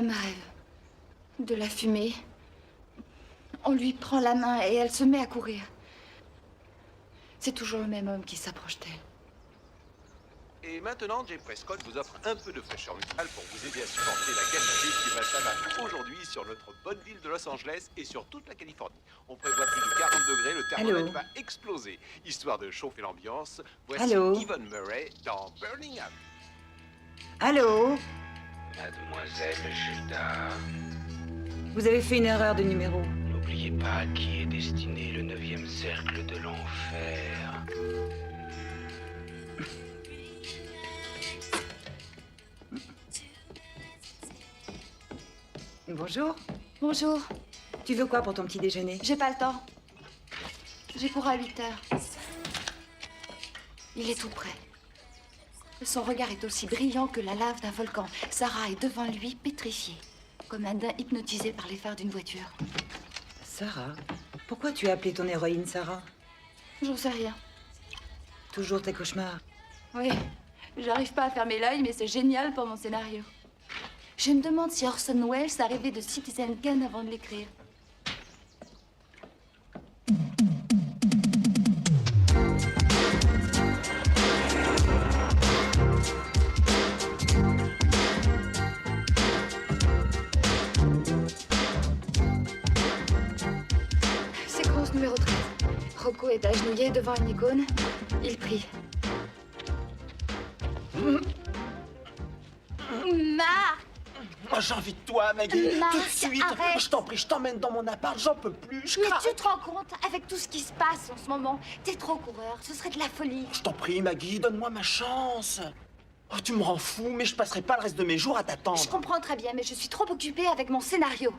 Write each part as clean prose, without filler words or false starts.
même rêve. De la fumée. On lui prend la main et elle se met à courir. C'est toujours le même homme qui s'approche d'elle. Et maintenant, Jay Prescott vous offre un peu de fraîcheur musicale pour vous aider à supporter la gamme qui va s'abattre aujourd'hui sur notre bonne ville de Los Angeles et sur toute la Californie. On prévoit plus de 40 degrés, le thermomètre va exploser. Histoire de chauffer l'ambiance, voici Yvonne Murray dans Burning Up. Allô? Mademoiselle Judas, Vous avez fait une erreur de numéro. n'oubliez pas à qui est destiné le 9e cercle de l'enfer. Bonjour. Bonjour. Tu veux quoi pour ton petit déjeuner? J'ai pas le temps. J'ai cours à 8 heures. Il est tout près. Son regard est aussi brillant que la lave d'un volcan. Sarah est devant lui, pétrifiée, comme un daim hypnotisé par les phares d'une voiture. Sarah? Pourquoi tu as appelé ton héroïne Sarah? J'en sais rien. Toujours tes cauchemars. Oui, j'arrive pas à fermer l'œil, mais c'est génial pour mon scénario. Je me demande si Orson Welles a rêvé de Citizen Kane avant de l'écrire. Séquence numéro 13. Rocco est agenouillé devant une icône. Il prie. Marc! Oh, j'ai envie de toi, Maggie. Marc, Tout de suite. arrête. Je t'en prie, je t'emmène dans mon appart. J'en peux plus. Je Mais craque. tu te rends compte, avec tout ce qui se passe en ce moment, t'es trop coureur, ce serait de la folie. Je t'en prie, Maggie, donne-moi ma chance. Oh, tu me rends fou, mais je passerai pas le reste de mes jours à t'attendre. Je comprends très bien, mais je suis trop occupée avec mon scénario.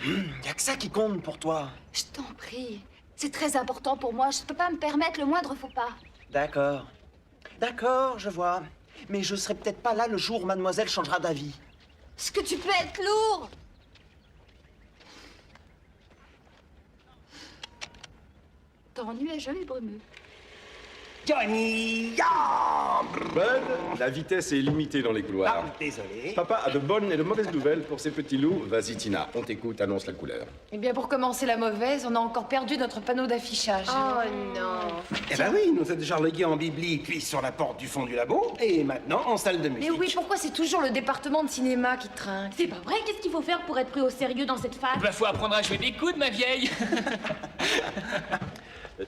Y a que ça qui compte pour toi. Je t'en prie, c'est très important pour moi, je peux pas me permettre le moindre faux pas. D'accord. D'accord, je vois. Mais je serai peut-être pas là le jour où mademoiselle changera d'avis. Est-ce que tu peux être lourd? T'ennuies est joli brumeux. Johnny! Bud, la vitesse est limitée dans les couloirs. Désolé. Papa a de bonnes et de mauvaises nouvelles pour ces petits loups. Vas-y, Tina, on t'écoute, annonce la couleur. Eh bien, pour commencer la mauvaise, on a encore perdu notre panneau d'affichage. Oh non. Eh ben oui, nous a déjà relégués en bibli, puis sur la porte du fond du labo, et maintenant en salle de musique. Mais oui, pourquoi c'est toujours le département de cinéma qui trinque? C'est pas vrai, qu'est-ce qu'il faut faire pour être pris au sérieux dans cette phase? Bah, faut apprendre à jouer des coudes, ma vieille.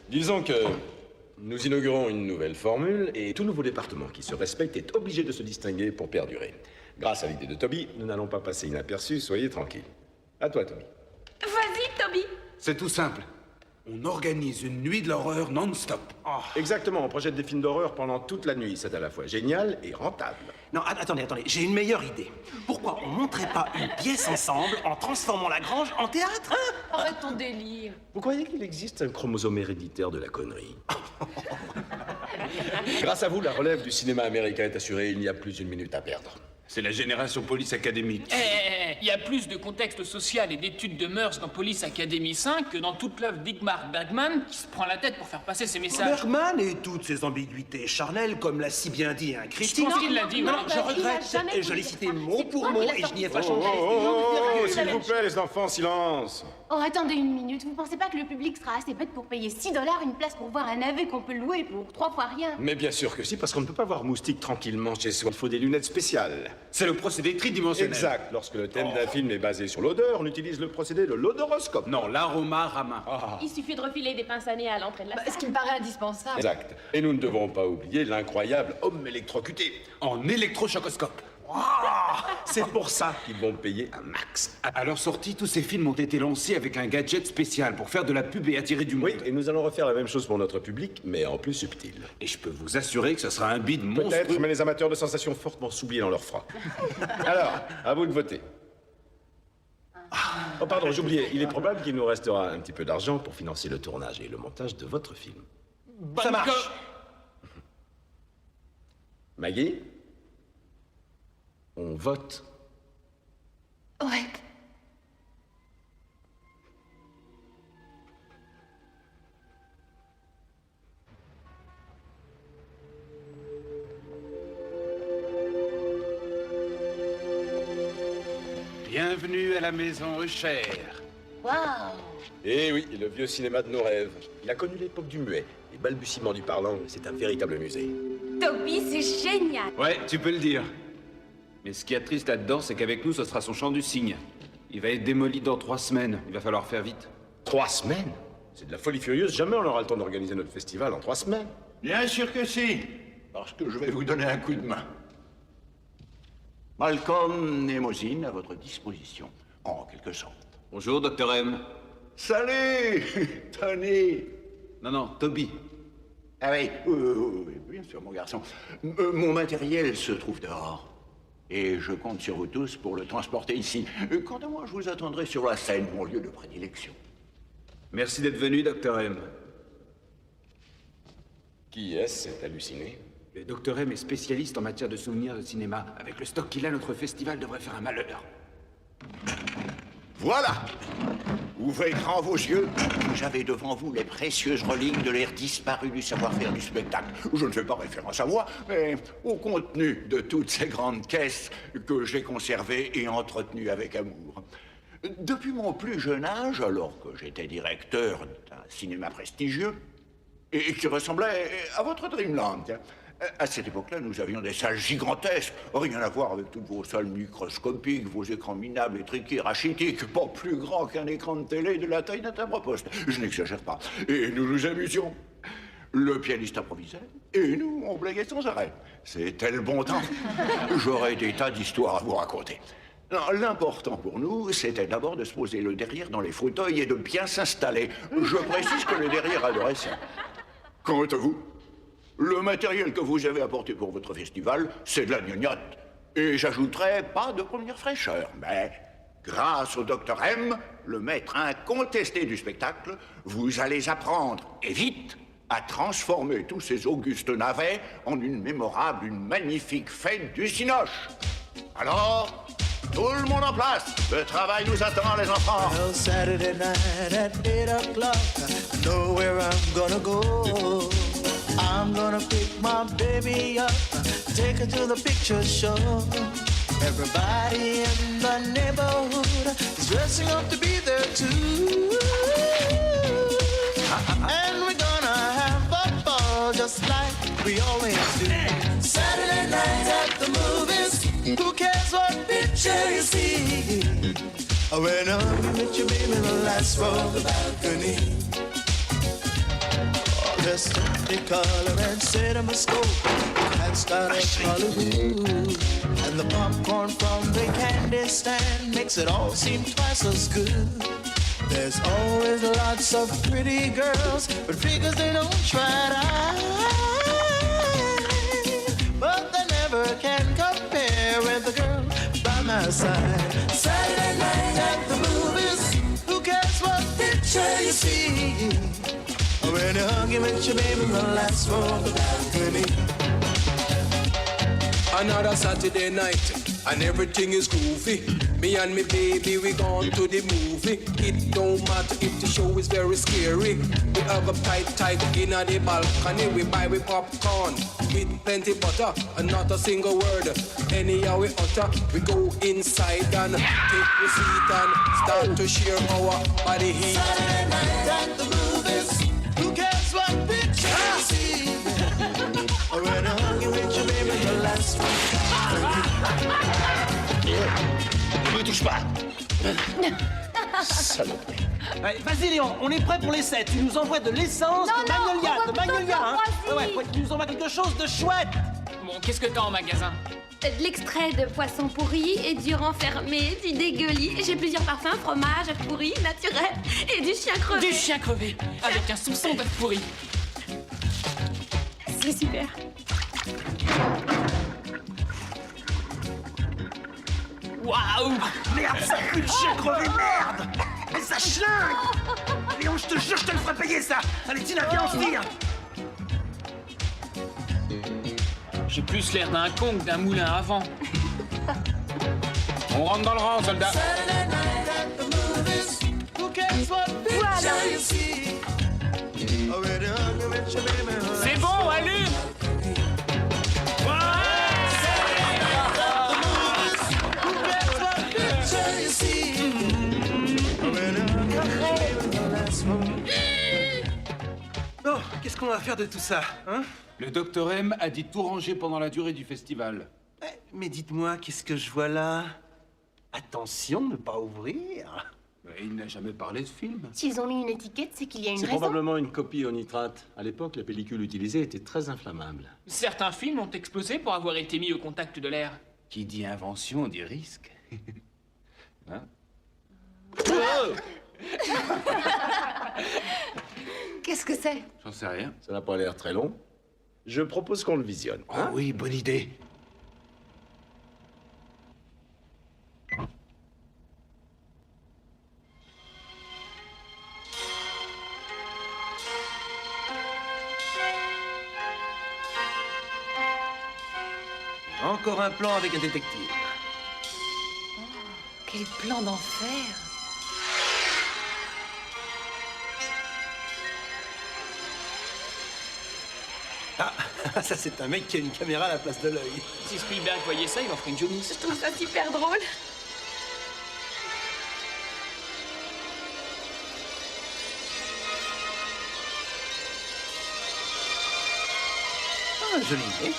Disons que nous inaugurons une nouvelle formule et tout nouveau département qui se respecte est obligé de se distinguer pour perdurer. Grâce à l'idée de Toby, nous n'allons pas passer inaperçus, soyez tranquilles. À toi, Toby. Vas-y, Toby. C'est tout simple. On organise une nuit de l'horreur non-stop. Exactement, on projette des films d'horreur pendant toute la nuit. C'est à la fois génial et rentable. Non, attendez, j'ai une meilleure idée. Pourquoi on monterait pas une pièce ensemble en transformant la grange en théâtre? Arrête ton délire. Vous croyez qu'il existe un chromosome héréditaire de la connerie? Grâce à vous, la relève du cinéma américain est assurée. Il n'y a plus une minute à perdre. C'est la génération police académique. Il y a plus de contexte social et d'études de mœurs dans Police Academy 5 que dans toute l'œuvre d'Igmar Bergman qui se prend la tête pour faire passer ses messages. Bergman et toutes ses ambiguïtés charnelles, comme l'a si bien dit un Je critique. pense qu'il l'a dit, Non, ouais. je regrette. jamais Et je l'ai voulu cité dire ça. mot C'est pour toi mot qui l'as et je n'y ai sorti. pas changé. S'il vous plaît, les enfants, silence. Oh, attendez une minute, vous pensez pas que le public sera assez bête pour payer $6 une place pour voir un navet qu'on peut louer pour 3 fois rien? Mais bien sûr que si, parce qu'on ne peut pas voir Moustique tranquillement chez soi. Il faut des lunettes spéciales. C'est le procédé tridimensionnel. Exact. Lorsque le thème d'un film est basé sur l'odeur, on utilise le procédé de l'odoroscope. Non, l'aroma ramin. Il suffit de refiler des pinces à nez à l'entrée de la salle. Ce qui me paraît indispensable. Exact. Et nous ne devons pas oublier l'incroyable homme électrocuté. En électrochocoscope. C'est pour ça qu'ils vont payer un max. À leur sortie, tous ces films ont été lancés avec un gadget spécial pour faire de la pub et attirer du monde. Oui, et nous allons refaire la même chose pour notre public, mais en plus subtil. Et je peux vous assurer que ce sera un bide monstrueux. Peut-être, mais les amateurs de sensations fortes vont s'oublier dans leur froid. Alors, à vous de voter. Oh pardon, j'oubliais. Il est probable qu'il nous restera un petit peu d'argent pour financer le tournage et le montage de votre film. Ça marche. Maggie, on vote. Ouais. Bienvenue à la maison Usher. Waouh! Eh oui, le vieux cinéma de nos rêves. Il a connu l'époque du muet. Les balbutiements du parlant, c'est un véritable musée. Toby, c'est génial! Ouais, tu peux le dire. Mais ce qui est triste là-dedans, c'est qu'avec nous, ce sera son champ du cygne. Il va être démoli dans 3 semaines. Il va falloir faire vite. 3 semaines? C'est de la folie furieuse. Jamais on aura le temps d'organiser notre festival en 3 semaines. Bien sûr que si, parce que je vais vous donner un coup de main. Malcolm et Mosine à votre disposition, en quelque sorte. Bonjour, Dr. M. Salut, Tony. Non, Toby. Ah oui, oui, bien sûr, mon garçon. Mon matériel se trouve dehors. Et je compte sur vous tous pour le transporter ici. Quant à moi, je vous attendrai sur la scène, mon lieu de prédilection. Merci d'être venu, Dr. M. Qui est-ce, cet halluciné? Le Dr. M est spécialiste en matière de souvenirs de cinéma. Avec le stock qu'il a, notre festival devrait faire un malheur. Voilà! Ouvrez grand vos yeux. Vous avez devant vous les précieuses reliques de l'ère disparue du savoir-faire du spectacle. Je ne fais pas référence à moi, mais au contenu de toutes ces grandes caisses que j'ai conservées et entretenues avec amour. Depuis mon plus jeune âge, alors que j'étais directeur d'un cinéma prestigieux, et qui ressemblait à votre Dreamland, à cette époque-là, nous avions des salles gigantesques, rien à voir avec toutes vos salles microscopiques, vos écrans minables, étriqués, rachitiques, pas plus grands qu'un écran de télé de la taille d'un timbre-poste. Je n'exagère pas. Et nous nous amusions. Le pianiste improvisait, et nous, on blaguait sans arrêt. C'était le bon temps. J'aurais des tas d'histoires à vous raconter. L'important pour nous, c'était d'abord de se poser le derrière dans les fauteuils et de bien s'installer. Je précise que le derrière adorait ça. Quant à vous, le matériel que vous avez apporté pour votre festival, c'est de la gnognotte. Et j'ajouterais pas de première fraîcheur, mais grâce au Dr. M, le maître incontesté du spectacle, vous allez apprendre, et vite, à transformer tous ces augustes navets en une mémorable, une magnifique fête du cinoche. Alors, tout le monde en place. Le travail nous attend, les enfants. Well, Saturday night at 8 o'clock, I know where I'm gonna go. I'm gonna pick my baby up, take her to the picture show. Everybody in the neighborhood is dressing up to be there too. And we're gonna have a ball just like we always do. Saturday night at the movies, who cares what picture you see? When I'm with you, baby, the last row of the balcony. Just the color and cinemascope and start of Hollywood. And the popcorn from the candy stand makes it all seem twice as good. There's always lots of pretty girls, but figures they don't try to hide. But they never can compare with the girl by my side. Saturday night at the movies, who cares what picture you see? When you're hugging with your baby, the last row of the balcony. Another Saturday night, and everything is groovy. Me and me baby, we gone to the movie. It don't matter if the show is very scary. We have a tight in the balcony. We buy we popcorn with plenty butter and not a single word. Anyhow we utter, we go inside and take the seat and start to share our body heat. Saturday night at the movies, who cares what picture you see? When you're hugging with your baby, the last one. Ne me touche pas. Saloperie. Vas-y Léon, on est prêt pour l'essai. Tu nous envoies de l'essence, de magnolia, hein. Ouais, tu nous envoies quelque chose de chouette. Bon, qu'est-ce que t'as en magasin? De l'extrait de poisson pourri et du renfermé, du dégueulis. J'ai plusieurs parfums, fromage, œuf pourri, naturel et du chien crevé. Du chien crevé, avec un soupçon d'œuf pourri. C'est super. Waouh! Merde, ça pue le chien crevé, merde. Mais ça chlingue. Léon, je te jure, je te le ferai payer ça. Allez, Tina, viens, on se tire. J'ai plus l'air d'un con que d'un moulin à vent. On rentre dans le rang, soldat. C'est bon, allume. See qu'on va faire de tout ça, hein? Le docteur M a dit tout ranger pendant la durée du festival. Mais dites-moi, qu'est-ce que je vois là? Attention, ne pas ouvrir. Il n'a jamais parlé de film. S'ils ont mis une étiquette, c'est qu'il y a une C'est raison. probablement une copie au nitrate. À l'époque, la pellicule utilisée était très inflammable. Certains films ont explosé pour avoir été mis au contact de l'air. Qui dit invention dit risque. Hein? Qu'est-ce que c'est? J'en sais rien. Ça n'a pas l'air très long. Je propose qu'on le visionne. Hein? Oui, bonne idée. Encore un plan avec un détective. Quel plan d'enfer! Ah, ça c'est un mec qui a une caméra à la place de l'œil. Si Spielberg voyait ça, il en ferait une jaunisse. Je trouve ça super drôle. Ah, jolie idée.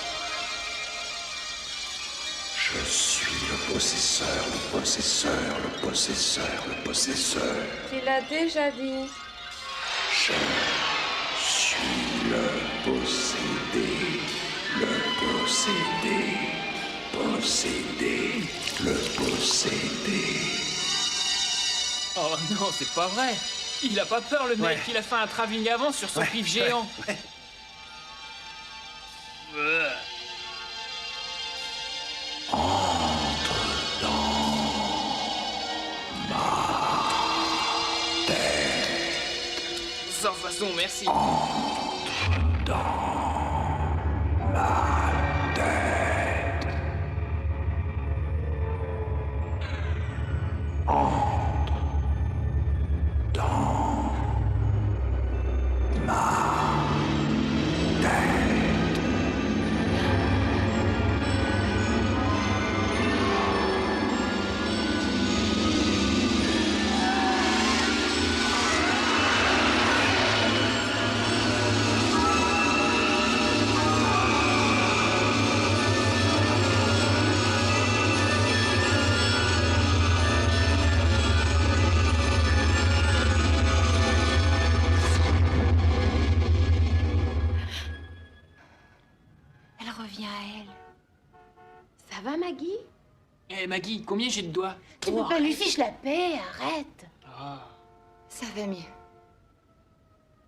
Je suis le possesseur, le possesseur, le possesseur, le possesseur. Tu l'as déjà dit. Je suis le possédé, le possédé, possédé, le possédé. Oh non, c'est pas vrai. Il a pas peur, le mec. Ouais. Il a fait un travelling avant sur son pif géant. Ouais. Entre dans ma tête. Sans façon, merci. Entre dans ma tête. Entre dans ma tête. Elle revient à elle. Ça va, Maggie? Eh Maggie, combien j'ai de doigts? Tu peux pas lui fiche la paix, arrête. Ça va mieux.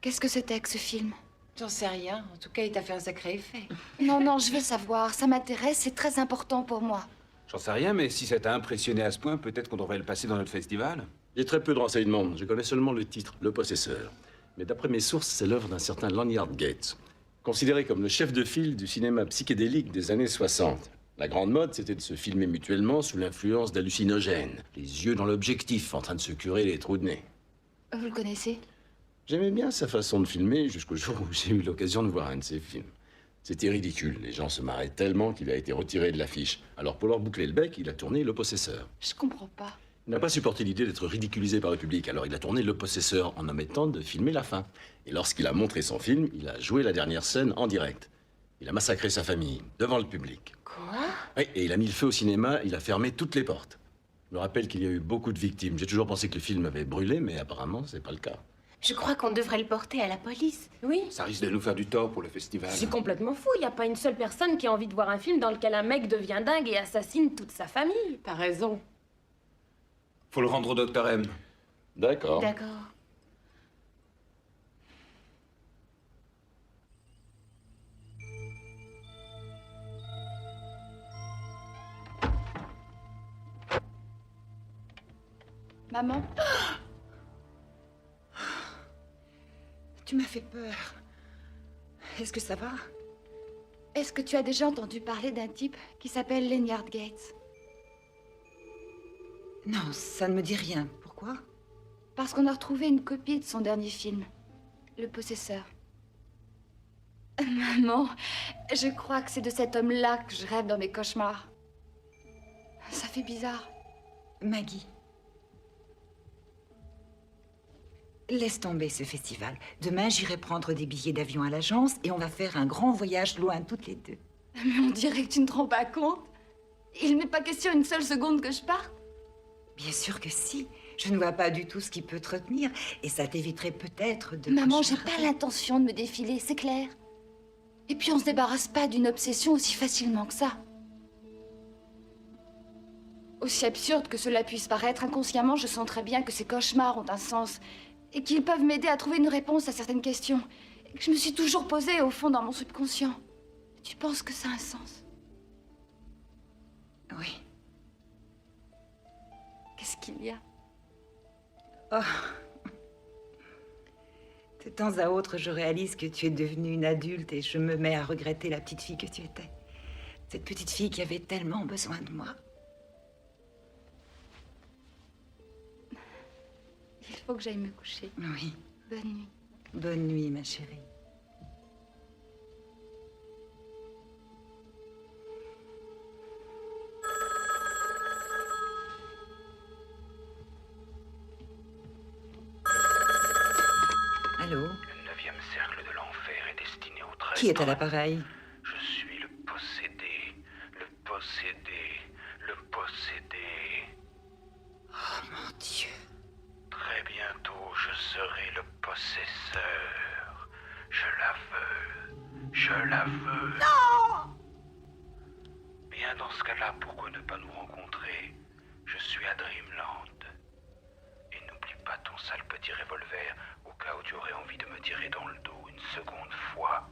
Qu'est-ce que c'était que ce film? J'en sais rien. En tout cas, il t'a fait un sacré effet. Non, non, je veux savoir. Ça m'intéresse, c'est très important pour moi. J'en sais rien, mais si ça t'a impressionné à ce point, peut-être qu'on devrait le passer dans notre festival. J'ai très peu de renseignements. Je connais seulement le titre, Le Possesseur. Mais d'après mes sources, c'est l'œuvre d'un certain Lanyard Gates, considéré comme le chef de file du cinéma psychédélique des années 60. La grande mode, c'était de se filmer mutuellement sous l'influence d'hallucinogènes, les yeux dans l'objectif, en train de se curer les trous de nez. Vous le connaissez? J'aimais bien sa façon de filmer jusqu'au jour où j'ai eu l'occasion de voir un de ses films. C'était ridicule, les gens se marraient tellement qu'il a été retiré de l'affiche. Alors pour leur boucler le bec, il a tourné Le Possesseur. Je comprends pas. Il n'a pas supporté l'idée d'être ridiculisé par le public, alors il a tourné Le Possesseur en omettant de filmer la fin. Et lorsqu'il a montré son film, il a joué la dernière scène en direct. Il a massacré sa famille, devant le public. Quoi? Oui, et il a mis le feu au cinéma, il a fermé toutes les portes. Je me rappelle qu'il y a eu beaucoup de victimes. J'ai toujours pensé que le film avait brûlé, mais apparemment, c'est pas le cas. Je crois qu'on devrait le porter à la police. Oui. Ça risque de nous faire du tort pour le festival. C'est complètement fou. Il n'y a pas une seule personne qui a envie de voir un film dans lequel un mec devient dingue et assassine toute sa famille. T'as raison. Faut le rendre au docteur M. D'accord. D'accord. Maman? Tu m'as fait peur. Est-ce que ça va? Est-ce que tu as déjà entendu parler d'un type qui s'appelle Lanyard Gates? Non, ça ne me dit rien. Pourquoi? Parce qu'on a retrouvé une copie de son dernier film, Le Possesseur. Maman, je crois que c'est de cet homme-là que je rêve dans mes cauchemars. Ça fait bizarre. Maggie. Laisse tomber ce festival. Demain, j'irai prendre des billets d'avion à l'agence et on va faire un grand voyage loin toutes les deux. Mais on dirait que tu ne te rends pas compte. Il n'est pas question une seule seconde que je parte. Bien sûr que si. Je ne vois pas du tout ce qui peut te retenir et ça t'éviterait peut-être de... Maman, j'ai pas l'intention de me défiler, c'est clair. Et puis on se débarrasse pas d'une obsession aussi facilement que ça. Aussi absurde que cela puisse paraître, inconsciemment, je sens très bien que ces cauchemars ont un sens et qu'ils peuvent m'aider à trouver une réponse à certaines questions et que je me suis toujours posée au fond dans mon subconscient. Tu penses que ça a un sens? Oui. Qu'est-ce qu'il y a? Oh. De temps à autre, je réalise que tu es devenue une adulte et je me mets à regretter la petite fille que tu étais. Cette petite fille qui avait tellement besoin de moi. Il faut que j'aille me coucher. Oui. Bonne nuit. Bonne nuit, ma chérie. Allô? Le 9e cercle de l'enfer est destiné aux 13. Qui est à l'appareil? Je suis le possédé, le possédé, le possédé. Oh mon Dieu. Très bientôt, je serai le possesseur. Je la veux. Je la veux. Non! Bien, dans ce cas-là, pourquoi ne pas nous rencontrer? Je suis à Dreamland. Et n'oublie pas ton sale petit revolver au cas où tu aurais envie de me tirer dans le dos une seconde fois.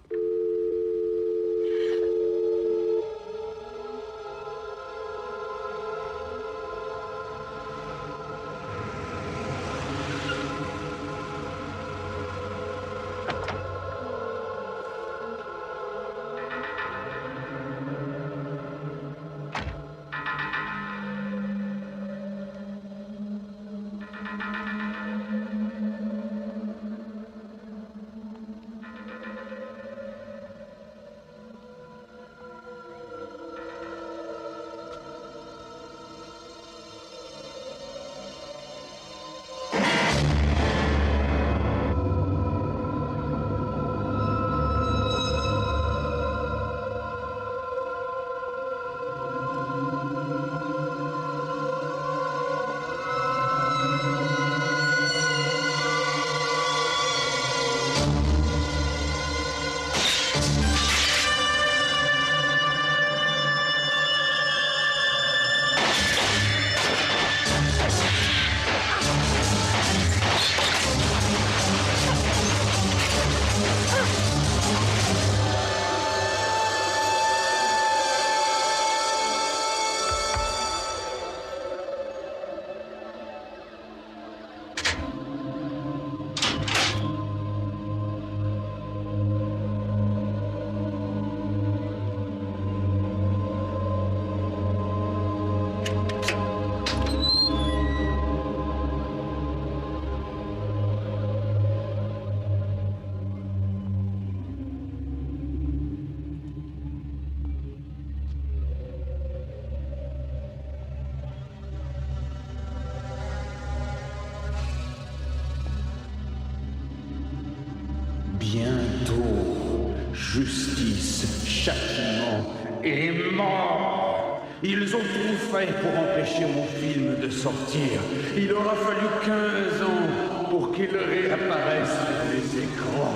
Bientôt, justice, châtiment et mort. Ils ont tout fait pour empêcher mon film de sortir. Il aura fallu 15 ans pour qu'il réapparaisse sur les écrans.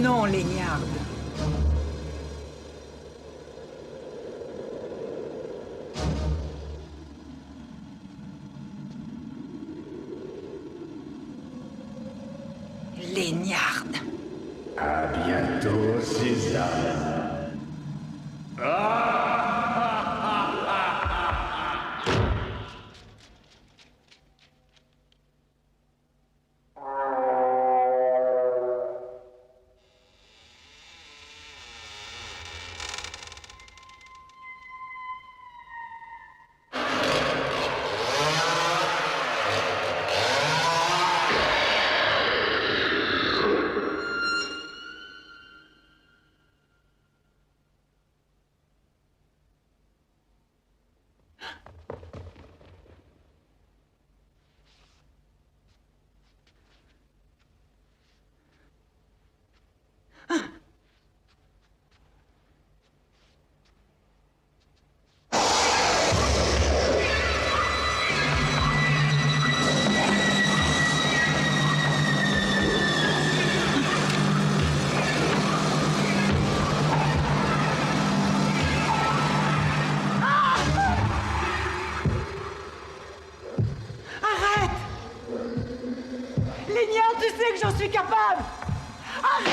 Non, Léniard. Léniard. À bientôt, Suzanne. tu sais que j'en suis capable? Arrête!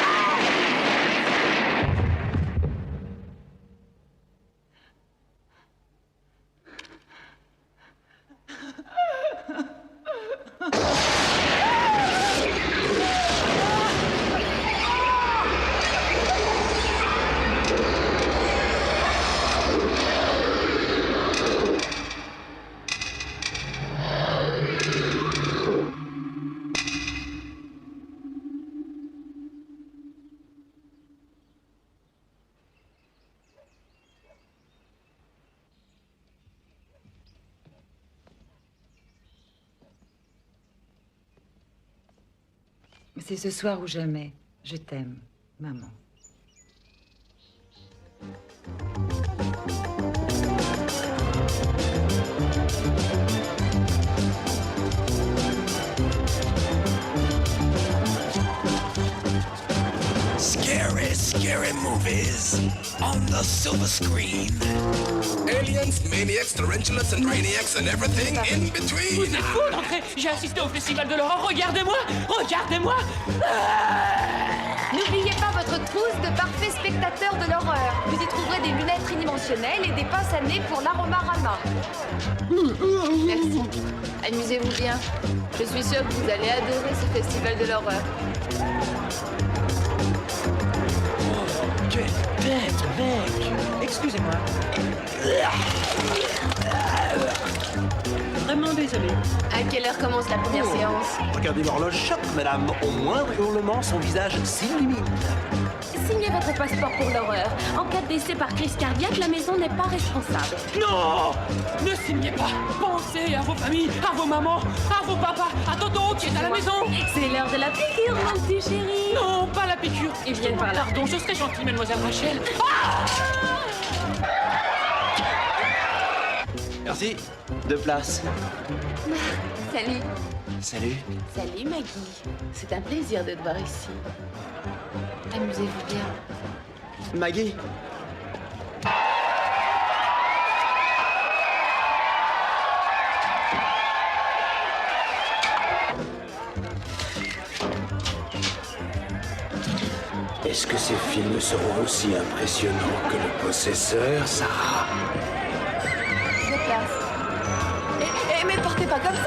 C'est ce soir ou jamais. Je t'aime, maman. Scary, scary movies on the silver screen. Aliens, maniacs, tarantulas and brainiacs and everything in between. Vous êtes fous d'entrer. J'ai assisté au festival de l'horreur. Regardez-moi. Regardez-moi. N'oubliez pas votre trousse de parfaits spectateurs de l'horreur. Vous y trouverez des lunettes tridimensionnelles et des pinces à nez pour l'aromarama. Merci. Amusez-vous bien. Je suis sûre que vous allez adorer ce festival de l'horreur. Quelle tête, mec! Excusez-moi. Vraiment désolé. À quelle heure commence la première séance? Regardez l'horloge choc, madame. Au moindre hurlement, son visage s'illumine. Signez votre passeport pour l'horreur. En cas de décès par crise cardiaque, la maison n'est pas responsable. Non! Ne signez pas. Pensez à vos familles, à vos mamans, à vos papas, à Toto qui est à la maison. C'est l'heure de la piqûre, mon petit chéri. Non, pas la piqûre. Et viens par là. Pardon, je serais gentille, mademoiselle Rachel. Ah! Merci. 2 places. Salut. Salut. Salut Maggie. C'est un plaisir de te voir ici. Amusez-vous bien. Maggie. Est-ce que ces films seront aussi impressionnants que Le Possesseur, Sarah? De place. Mais partez pas comme ça!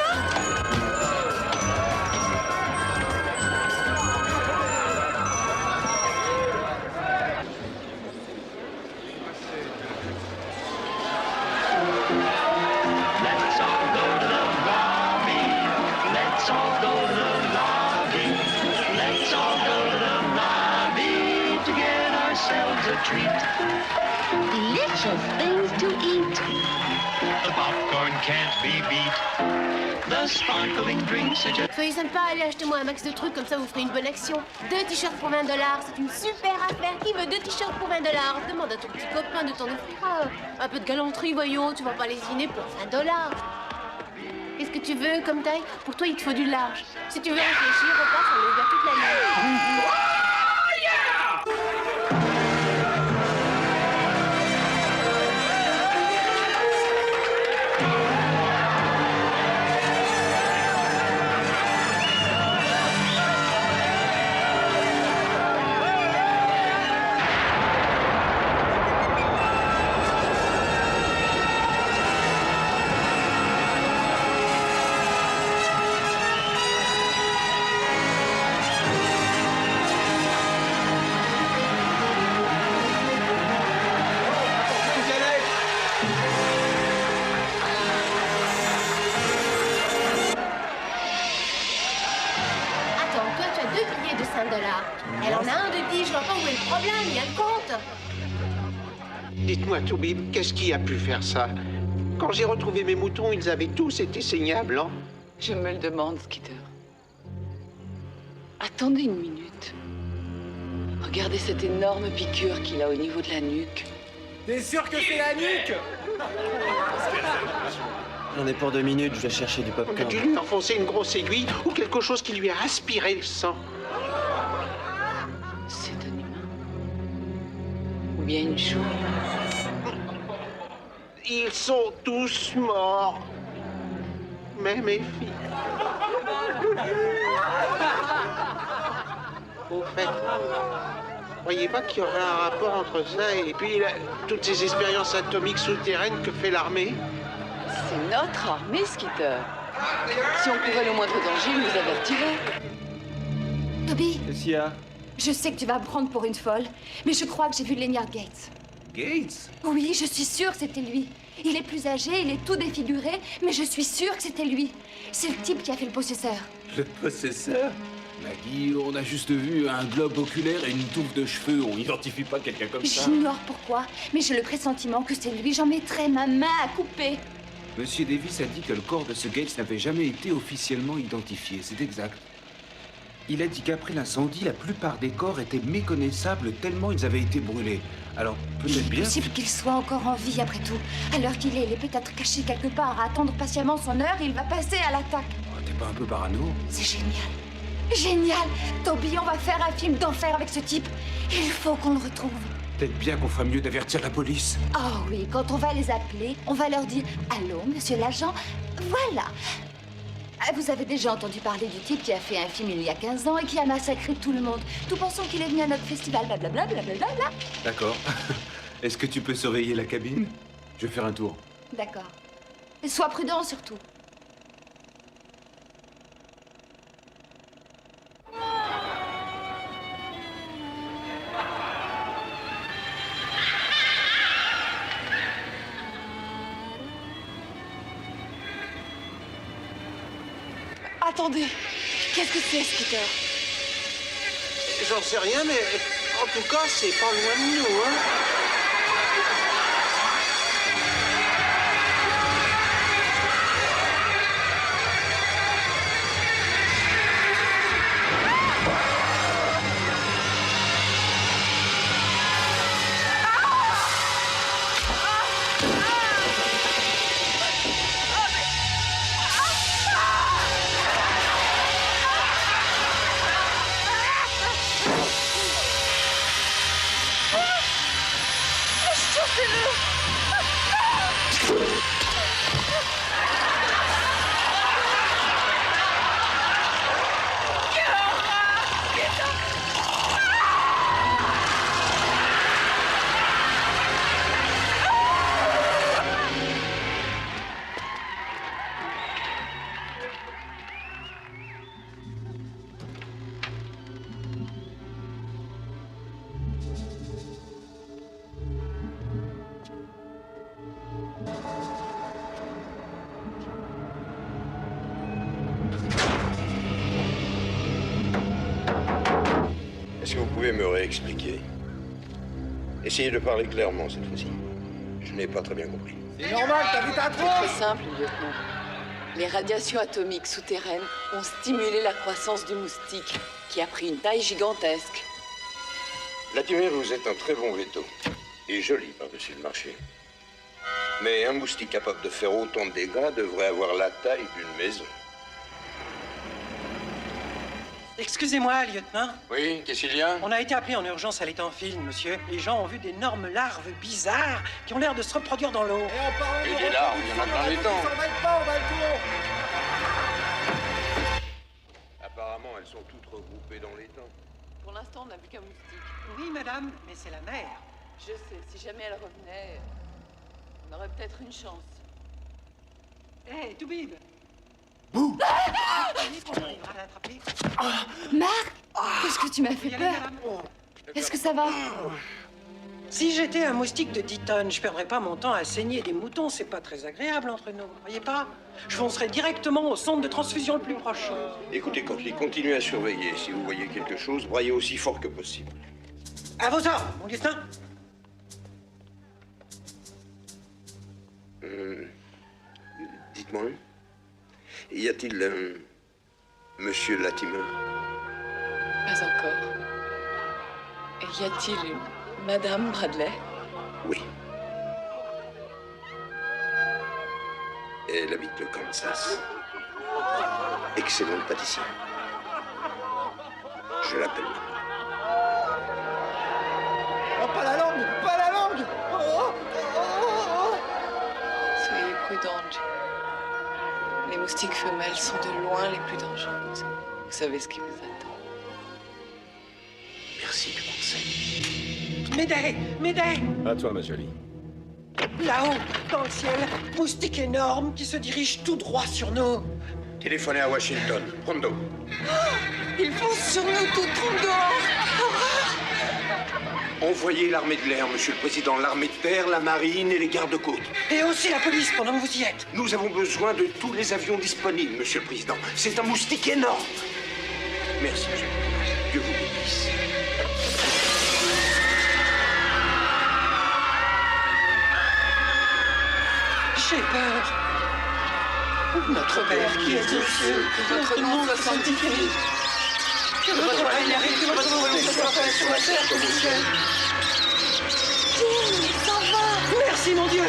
Delicious things to eat. The popcorn can't be beat. The sparkling drinks are just... Soyez sympa, allez, achetez-moi un max de trucs, comme ça vous ferez une bonne action. 2 t-shirts pour 20 $, c'est une super affaire. Qui veut 2 t-shirts pour 20 $? Demande à ton petit copain de t'en offrir un peu de galanterie, voyons, tu vas pas lésiner pour 20 $. Qu'est-ce que tu veux comme taille? Pour toi, il te faut du large. Si tu veux réfléchir, repasse, on est ouvert toute la nuit. Elle en a un de 10, je vois pas où est le problème, il y a le compte. Dites-moi, Toubib, qu'est-ce qui a pu faire ça? Quand j'ai retrouvé mes moutons, ils avaient tous été saignés à blanc. Je me le demande, Skitter. Attendez une minute. Regardez cette énorme piqûre qu'il a au niveau de la nuque. T'es sûr que c'est la nuque? J'en ai pour 2 minutes, je vais chercher du On a popcorn. dû lui enfoncer une grosse aiguille ou quelque chose qui lui a aspiré le sang. C'est un humain. Ou bien une chouette. Ils sont tous morts. Même mes filles. Au fait, croyez pas qu'il y aurait un rapport entre ça et puis toutes ces expériences atomiques souterraines que fait l'armée? C'est notre armée, Skeeter. Si on courait le moindre danger, il nous avertirait. Toby, Qu'est-ce qu'il y a? je sais que tu vas me prendre pour une folle, mais je crois que j'ai vu Lanyard Gates. Gates? Oui, je suis sûre que c'était lui. Il est plus âgé, il est tout défiguré, mais je suis sûre que c'était lui. C'est le type qui a fait le possesseur. Le possesseur? Maggie, on a juste vu un globe oculaire et une touffe de cheveux. On n'identifie pas quelqu'un comme ça. J'ignore pourquoi, mais j'ai le pressentiment que c'est lui. J'en mettrai ma main à couper. Monsieur Davis a dit que le corps de ce Gates n'avait jamais été officiellement identifié. C'est exact. Il a dit qu'après l'incendie, la plupart des corps étaient méconnaissables tellement ils avaient été brûlés. Alors, peut-être bien... Possible qu'il soit encore en vie après tout. À l'heure qu'il est, il est peut-être caché quelque part à attendre patiemment son heure et il va passer à l'attaque. Oh, t'es pas un peu parano? C'est génial. Génial! Toby, on va faire un film d'enfer avec ce type. Il faut qu'on le retrouve. Peut-être bien qu'on ferait mieux d'avertir la police. Oh oui, quand on va les appeler, on va leur dire « Allô, monsieur l'agent, voilà. Vous avez déjà entendu parler du type qui a fait un film il y a 15 ans et qui a massacré tout le monde, tout pensant qu'il est venu à notre festival, blablabla, blablabla. D'accord. Est-ce que tu peux surveiller la cabine? Je vais faire un tour. D'accord. Et sois prudent surtout. Attendez, qu'est-ce que c'est, Skeeter? J'en sais rien, mais en tout cas, c'est pas loin de nous, hein. Est-ce que vous pouvez me réexpliquer? Essayez de parler clairement cette fois-ci. Je n'ai pas très bien compris. C'est normal, t'as vu ta C'est tronche? très simple, lieutenant. Les radiations atomiques souterraines ont stimulé la croissance du moustique, qui a pris une taille gigantesque. Latimer, vous êtes un très bon veto. Et joli par-dessus le marché. Mais un moustique capable de faire autant de dégâts devrait avoir la taille d'une maison. Excusez-moi, lieutenant. Oui, qu'est-ce qu'il y a? On a été appelé en urgence à l'étanfille, monsieur. Les gens ont vu d'énormes larves bizarres qui ont l'air de se reproduire dans l'eau. Et des larves, il y en a plein les temps. Apparemment, elles sont toutes regroupées dans les temps. Pour l'instant, on n'a vu qu'un moustique. Oui, madame, mais c'est la mer. Je sais, si jamais elle revenait, on aurait peut-être une chance. Hé, Toubib! Bouh! Marc, qu'est-ce que tu m'as fait peur? Est-ce que ça va? Si j'étais un moustique de 10 tonnes, je perdrais pas mon temps à saigner des moutons. C'est pas très agréable entre nous, voyez pas? Je foncerais directement au centre de transfusion le plus proche. Écoutez, Cotley, continuez à surveiller. Si vous voyez quelque chose, braillez aussi fort que possible. À vos ordres, mon lieutenant. Dites-moi, y a-t-il Monsieur Latimer? Pas encore. Et y a-t-il une Madame Bradley? Oui. Elle habite le Kansas. Excellente pâtissière. Je l'appelle. Oh, pas la langue! Pas la langue! Oh, Soyez prudente. Les moustiques femelles sont de loin les plus dangereuses. Vous savez ce qui vous attend. Merci du conseil. Médée! À toi, ma jolie. Là-haut, dans le ciel, moustique énorme qui se dirige tout droit sur nous. Téléphonez à Washington. Pronto. Il fonce sur nous tout trompe dehors. Envoyez l'armée de l'air, Monsieur le Président, l'armée de terre, la marine et les gardes-côtes. Et aussi la police pendant que vous y êtes. Nous avons besoin de tous les avions disponibles, Monsieur le Président. C'est un moustique énorme. Merci, Monsieur le Président. Dieu vous bénisse. J'ai peur. Notre Père qui est aux cieux, que votre nom soit sanctifié. Que votre règne arrive, que votre volonté soit faite sur la terre comme au ciel. Jim, il s'en va. Merci, mon Dieu.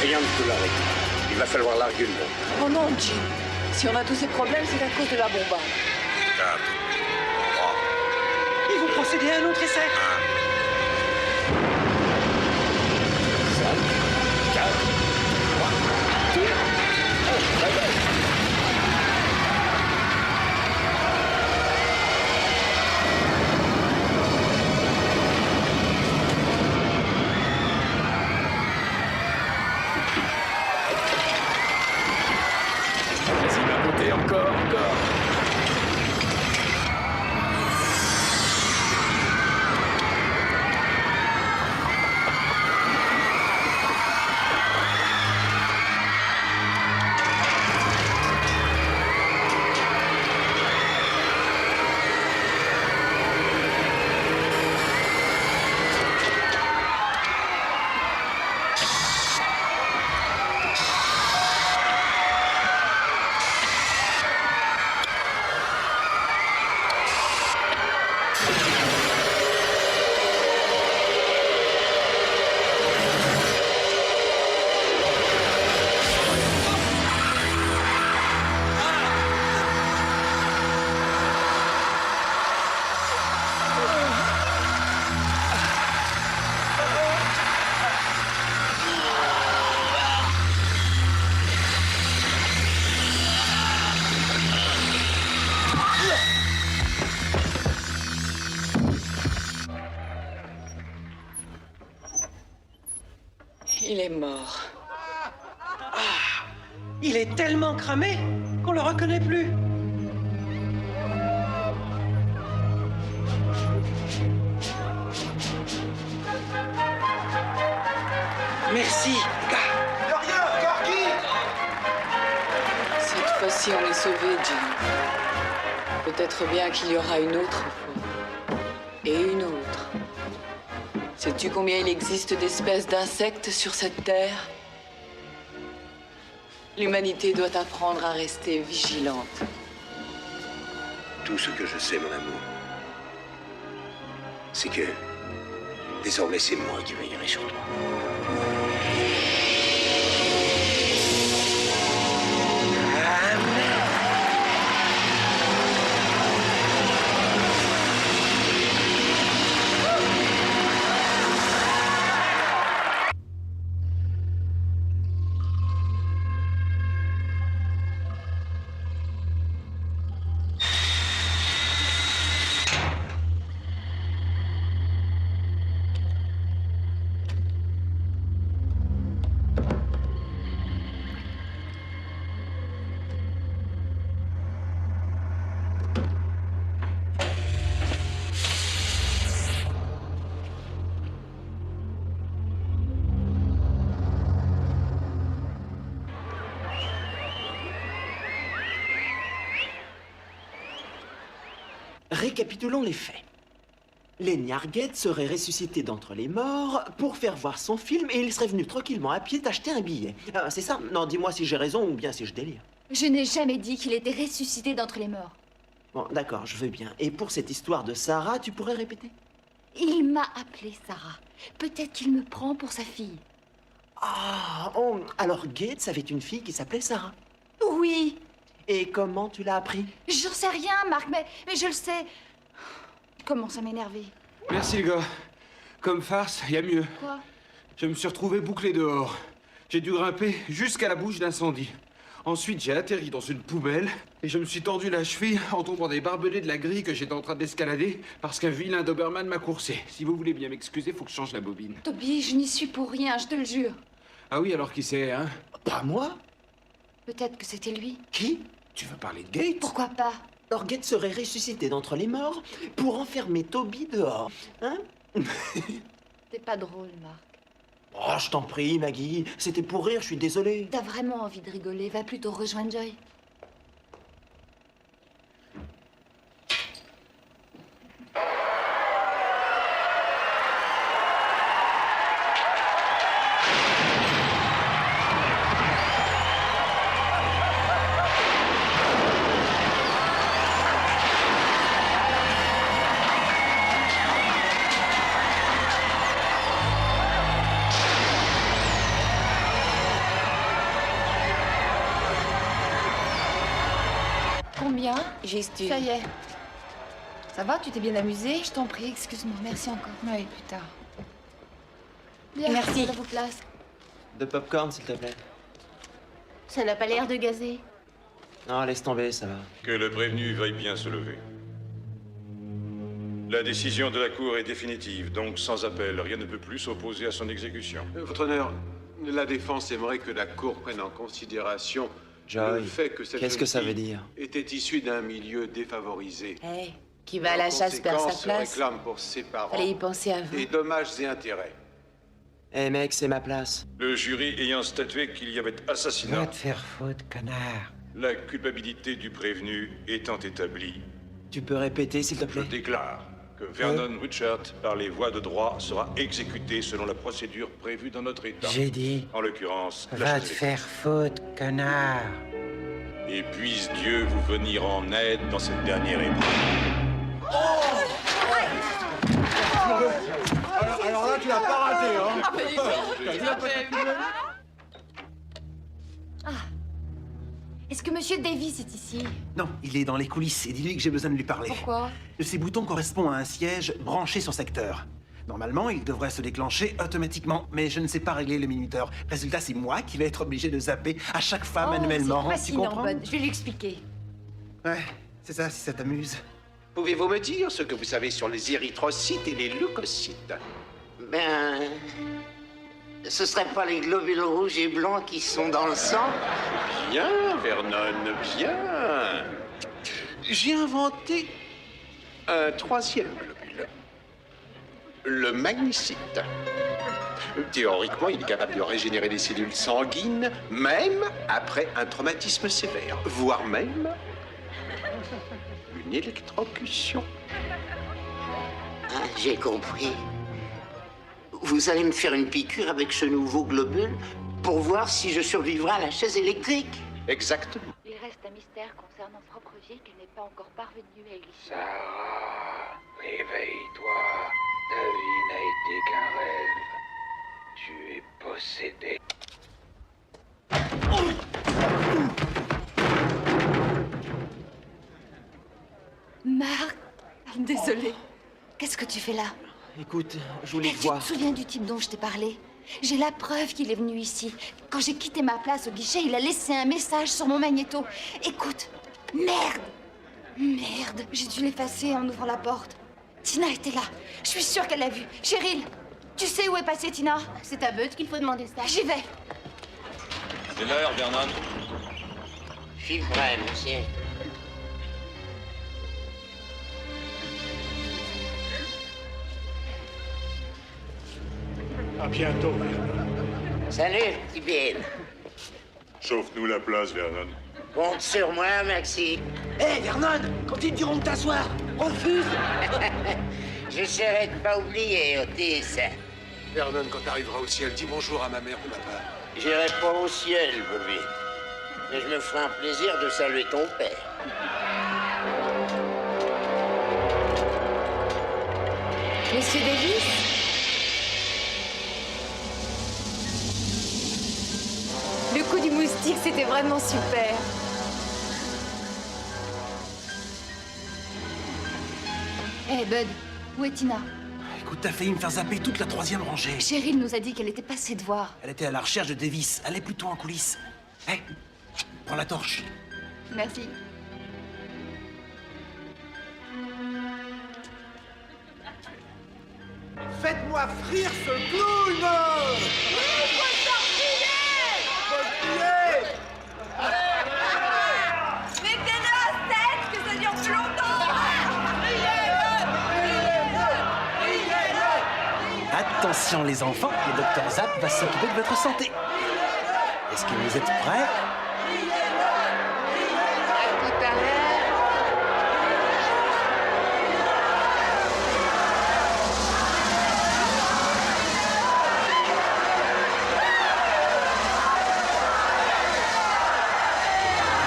Rien ne peut l'arrêter. Il va falloir larguer une bombe. Oh non, Jim. Si on a tous ces problèmes, c'est à cause de la bombe. 4, 3, Et vous procédez à un autre essai. 5, 4, 3, 2, 1. Bye bye. Vas-y, ma beauté, encore. Il est mort. Il est tellement cramé qu'on le reconnaît plus. Merci, gars. De rien, Corky. Cette fois-ci, on est sauvé, Jim. Peut-être bien qu'il y aura une autre fois. Et une autre. Sais-tu combien il existe d'espèces d'insectes sur cette terre? L'humanité doit apprendre à rester vigilante. Tout ce que je sais, mon amour, c'est que désormais c'est moi qui veillerai sur toi. Récapitulons les faits. Lenny Argett serait ressuscité d'entre les morts pour faire voir son film et il serait venu tranquillement à pied t'acheter un billet. Ah, c'est ça? Non, dis-moi si j'ai raison ou bien si je délire. Je n'ai jamais dit qu'il était ressuscité d'entre les morts. Bon, d'accord, je veux bien. Et pour cette histoire de Sarah, tu pourrais répéter? Il m'a appelée Sarah. Peut-être qu'il me prend pour sa fille. Ah, oh, alors Gates avait une fille qui s'appelait Sarah. Oui. Et comment tu l'as appris? J'en sais rien, Marc, mais je le sais. Je commence à m'énerver. Merci, les gars. Comme farce, y a mieux. Quoi? Je me suis retrouvé bouclé dehors. J'ai dû grimper jusqu'à la bouche d'incendie. Ensuite, j'ai atterri dans une poubelle et je me suis tordu la cheville en tombant des barbelés de la grille que j'étais en train d'escalader parce qu'un vilain Doberman m'a coursé. Si vous voulez bien m'excuser, faut que je change la bobine. Toby, je n'y suis pour rien, je te le jure. Ah oui, alors qui c'est, hein? Pas moi. Peut-être que c'était lui. Qui? Tu veux parler de Gates? Pourquoi pas? Alors Gates serait ressuscité d'entre les morts pour enfermer Toby dehors, hein? T'es pas drôle, Marc. Oh, je t'en prie, Maggie. C'était pour rire, je suis désolé. T'as vraiment envie de rigoler, va plutôt rejoindre Joy. Combien? Juste Ça y est. Ça va, tu t'es bien amusé? Je t'en prie, excuse-moi, merci encore. Oui, plus tard. Bien, Merci. à vos places. De popcorn, s'il te plaît. Ça n'a pas l'air de gazer. Non, laisse tomber, ça va. Que le prévenu veuille bien se lever. La décision de la Cour est définitive, donc sans appel, rien ne peut plus s'opposer à son exécution. Votre honneur, la défense aimerait que la Cour prenne en considération Joy, le fait que cette qu'est-ce jeune que ça fille veut dire? était issue d'un milieu défavorisé. Hey, qui va à la chasse perd sa Se place. réclame pour ses parents. Fallait y penser avant. Et dommages et intérêts. Eh mec, c'est ma place. Le jury ayant statué qu'il y avait assassinat, Va te faire faute, connard. la culpabilité du prévenu étant établie, Tu peux répéter, s'il te je plaît? déclare que Vernon Richard, par les voies de droit, sera exécuté selon la procédure prévue dans notre État. J'ai dit, En l'occurrence, la va chasse te faire faute, connard. Et puisse Dieu vous venir en aide dans cette dernière épreuve. Alors là, tu l'as pas raté, hein? Est-ce que Monsieur Davis est ici? Non, il est dans les coulisses et dis-lui que j'ai besoin de lui parler. Pourquoi? Ces boutons correspondent à un siège branché sur secteur. Normalement, il devrait se déclencher automatiquement, mais je ne sais pas régler le minuteur. Résultat, c'est moi qui vais être obligé de zapper à chaque fois manuellement. C'est Tu fascinant, comprends? Bud. Je vais lui expliquer. Ouais, c'est ça, si ça t'amuse. Pouvez-vous me dire ce que vous savez sur les érythrocytes et les leucocytes? Ben... Ce serait pas les globules rouges et blancs qui sont dans le sang? Bien, Vernon, bien. J'ai inventé un troisième globule. Le magnécite. Théoriquement, il est capable de régénérer les cellules sanguines, même après un traumatisme sévère, voire même une électrocution. Ah, j'ai compris. Vous allez me faire une piqûre avec ce nouveau globule pour voir si je survivrai à la chaise électrique? Exactement. Il reste un mystère concernant sa propre vie qu'elle n'est pas encore parvenue à élucider. Sarah, réveille-toi. Ta vie n'a été qu'un rêve. Tu es possédé. Marc, désolée. Qu'est-ce que tu fais là? Écoute, je voulais te Tu voir. te souviens du type dont je t'ai parlé? J'ai la preuve qu'il est venu ici. Quand j'ai quitté ma place au guichet, il a laissé un message sur mon magnéto. Écoute, merde! Merde, j'ai dû l'effacer en ouvrant la porte. Tina était là. Je suis sûre qu'elle l'a vu. Cheryl, tu sais où est passée Tina? C'est à Bud qu'il faut demander ça. J'y vais. C'est l'heure, Vernon. Je suis prêt, monsieur. À bientôt. Salut, petit Ben. Chauffe-nous la place, Vernon. Compte sur moi, Maxi. Hé, Vernon, quand ils te diront de t'asseoir, refuse! J'essaierai de pas oublier, Otis. Vernon, quand t'arriveras au ciel, dis bonjour à ma mère ou papa. J'irai pas au ciel, Bobby. Mais je me ferai un plaisir de saluer ton père. Monsieur Davis? Le coup du moustique, c'était vraiment super. Hé, Bud, où est Tina? Écoute, t'as failli me faire zapper toute la 3e rangée. Cheryl nous a dit qu'elle était passée de voir. Elle était à la recherche de Davis. Elle est plutôt en coulisses. Hé, prends la torche. Merci. Faites-moi frire ce clown! Mettez-le à 7, que ça dure plus longtemps. Attention les enfants, le docteur Zap va s'occuper de votre santé. Est-ce que vous êtes prêts? Tout à l'heure.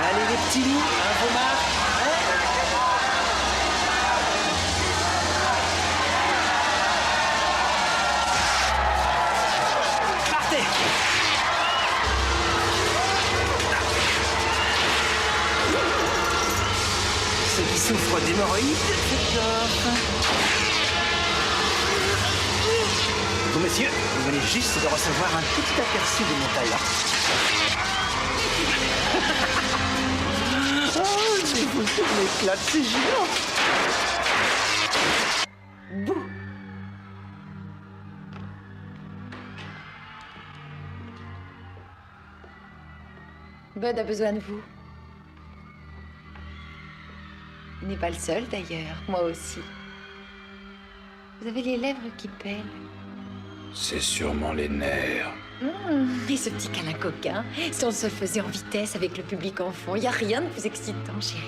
Allez les petits loups, un vos marques. Partez! Ceux qui souffrent d'hémorroïdes, faites gaffe. Vous, messieurs, vous venez juste de recevoir un petit aperçu de mon talent. Oh, j'ai foutu l'éclat, c'est géant. Bouh. Bud a besoin de vous. Il n'est pas le seul d'ailleurs, moi aussi. Vous avez les lèvres qui pèlent. C'est sûrement les nerfs. Et ce petit câlin coquin, si on se le faisait en vitesse avec le public en fond, il n'y a rien de plus excitant, chérie.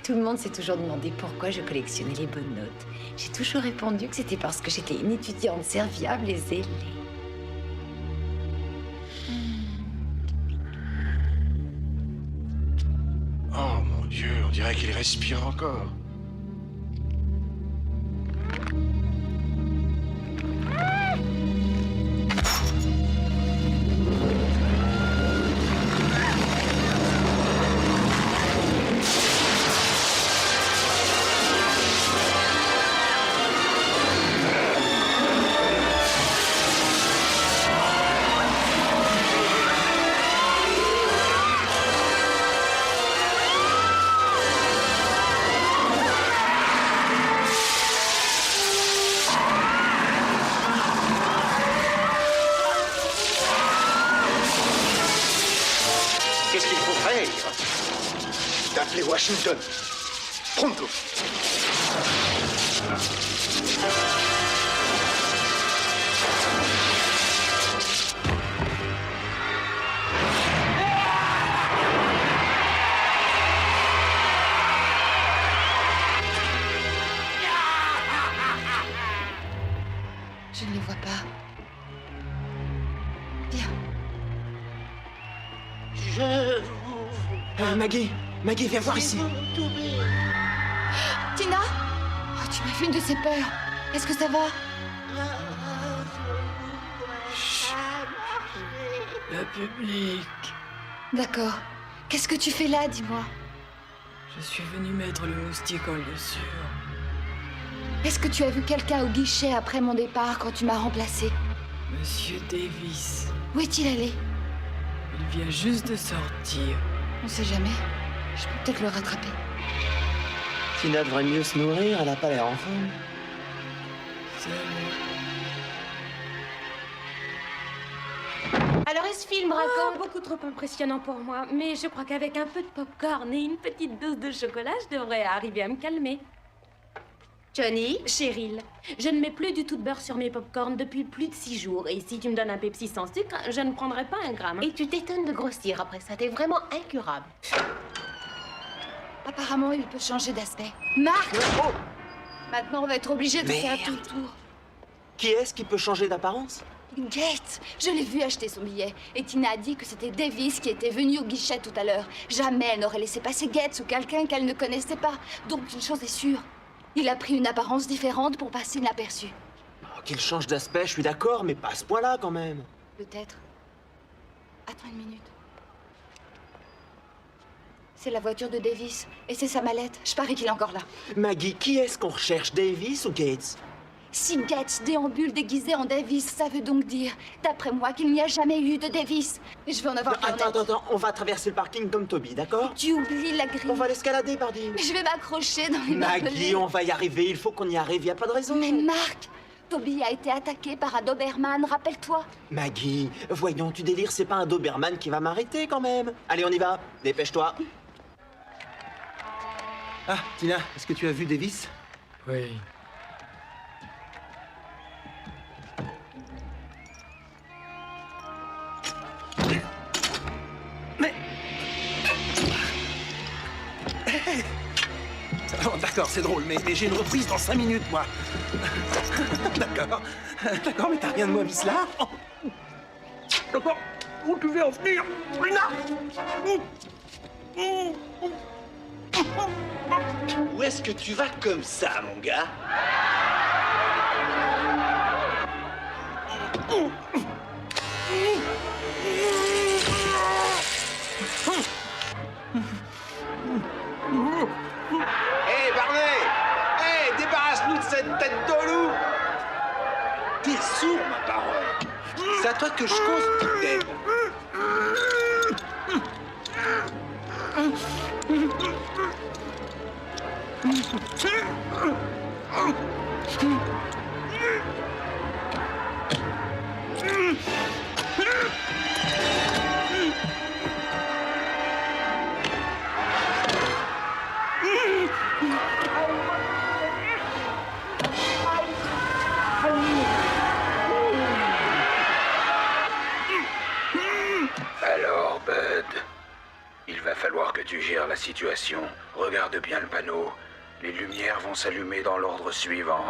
Tout le monde s'est toujours demandé pourquoi je collectionnais les bonnes notes. J'ai toujours répondu que c'était parce que j'étais une étudiante serviable et zélée. Oh mon Dieu, on dirait qu'il respire encore. Qu'est-ce qu'il faut faire? D'appeler Washington. Pronto. Je ne les vois pas. Viens. Maggie, viens voir ici. Tina? Oh, tu m'as fait une de ces peurs. Est-ce que ça va? Le public. D'accord. Qu'est-ce que tu fais là, dis-moi? Je suis venu mettre le moustique en lieu sûr. Est-ce que tu as vu quelqu'un au guichet après mon départ quand tu m'as remplacé? Monsieur Davis. Où est-il allé? Il vient juste de sortir. On sait jamais. Je peux peut-être le rattraper. Tina devrait mieux se nourrir, elle a pas l'air en forme. Alors, est-ce film raconte beaucoup trop impressionnant pour moi, mais je crois qu'avec un peu de popcorn et une petite dose de chocolat, je devrais arriver à me calmer. Johnny, Cheryl, je ne mets plus du tout de beurre sur mes popcorns depuis plus de 6 jours. Et si tu me donnes un Pepsi sans sucre, je ne prendrai pas un gramme. Et tu t'étonnes de grossir après ça, t'es vraiment incurable. Apparemment, il peut changer d'aspect. Marc! Oh! Maintenant, on va être obligé de faire tout le tour. Qui est-ce qui peut changer d'apparence? Gates! Je l'ai vu acheter son billet. Et Tina a dit que c'était Davis qui était venu au guichet tout à l'heure. Jamais elle n'aurait laissé passer Gates ou quelqu'un qu'elle ne connaissait pas. Donc, une chose est sûre. Il a pris une apparence différente pour passer inaperçu. Oh, qu'il change d'aspect, je suis d'accord, mais pas à ce point-là quand même. Peut-être. Attends une minute. C'est la voiture de Davis. Et c'est sa mallette. Je parie qu'il est encore là. Maggie, qui est-ce qu'on recherche, Davis ou Gates? Si Gates déambule déguisé en Davis, ça veut donc dire, d'après moi, qu'il n'y a jamais eu de Davis. Et je veux en avoir Non, attends, on va traverser le parking comme Toby, d'accord? Tu oublies la grille. On va l'escalader, pardi. Je vais m'accrocher dans les Maggie, barbelés. on va y arriver, il faut qu'on y arrive, y a pas de raison. Mais Marc, Toby a été attaqué par un Doberman, rappelle-toi. Maggie, voyons, tu délires, c'est pas un Doberman qui va m'arrêter quand même. Allez, on y va, dépêche-toi. Ah, Tina, est-ce que tu as vu Davis? Oui. Oh, d'accord, c'est drôle, mais j'ai une reprise dans 5 minutes, moi. D'accord. D'accord, mais t'as rien de moi, Visla? Oh. D'accord. Où tu veux en venir, Luna? Où est-ce que tu vas comme ça, mon gars? Hé, Barney! Hé, débarrasse-nous de cette tête de loup! T'es sourd, ma parole. C'est à toi que je cause, petite Dave. Alors, Bud, il va falloir que tu gères la situation. Regarde bien le panneau. Les lumières vont s'allumer dans l'ordre suivant.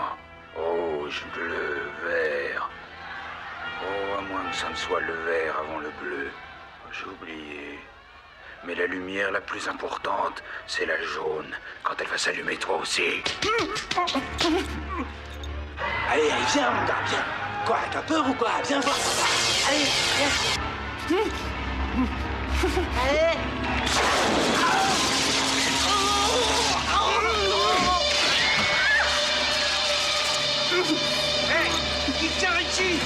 Rouge, bleu, vert. Oh, à moins que ça ne soit le vert avant le bleu. J'ai oublié. Mais la lumière la plus importante, c'est la jaune. Quand elle va s'allumer, toi aussi. Allez, viens, mon gars, viens. Quoi, t'as peur ou quoi? Viens voir. Allez, viens. Allez. Hey, tiens ici!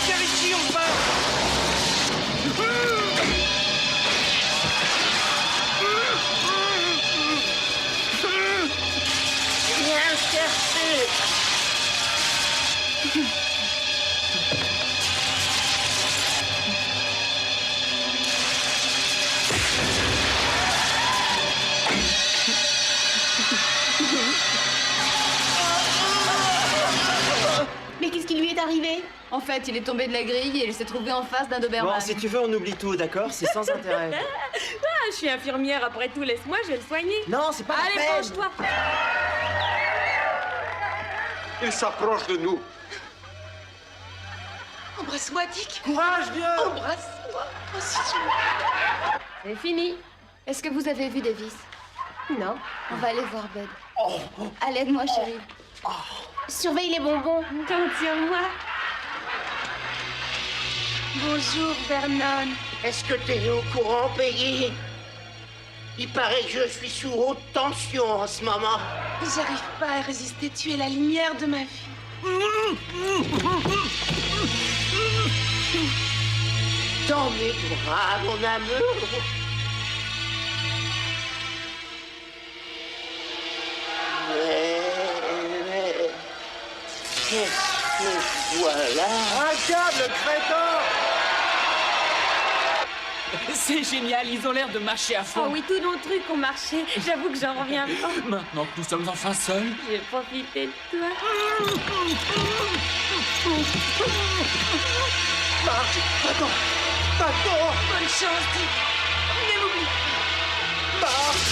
Tiens ici, on part! Viens chercher. Mais qu'est-ce qui lui est arrivé? En fait, il est tombé de la grille et il s'est trouvé en face d'un Doberman. Bon, si tu veux, on oublie tout, d'accord? C'est sans intérêt. Ah, je suis infirmière, après tout, laisse-moi, je vais le soigner. Non, c'est pas la Allez, peine. penche-toi. Il s'approche de nous. Embrasse-moi, Dick. Courage, vieux. Embrasse-moi. Oh, si tu veux. C'est fini. Est-ce que vous avez vu Davis? Non. On va aller voir Bud. Allez, aide-moi, chérie. Surveille les bonbons. Compte sur moi. Bonjour, Vernon. Est-ce que t'es au courant, Peggy? Il paraît que je suis sous haute tension en ce moment. J'arrive pas à résister, tu es la lumière de ma vie. Dans mes bras, mon amour. Mais... qu'est-ce que voilà? Un câble, crétin! C'est génial, ils ont l'air de marcher à fond. Oh oui, tous nos trucs ont marché. J'avoue que j'en reviens pas. Maintenant que nous sommes enfin seuls. J'ai profité de toi. Marge, attends! Attends! Bonne chance, Dick. Ne m'oublie pas. Marge!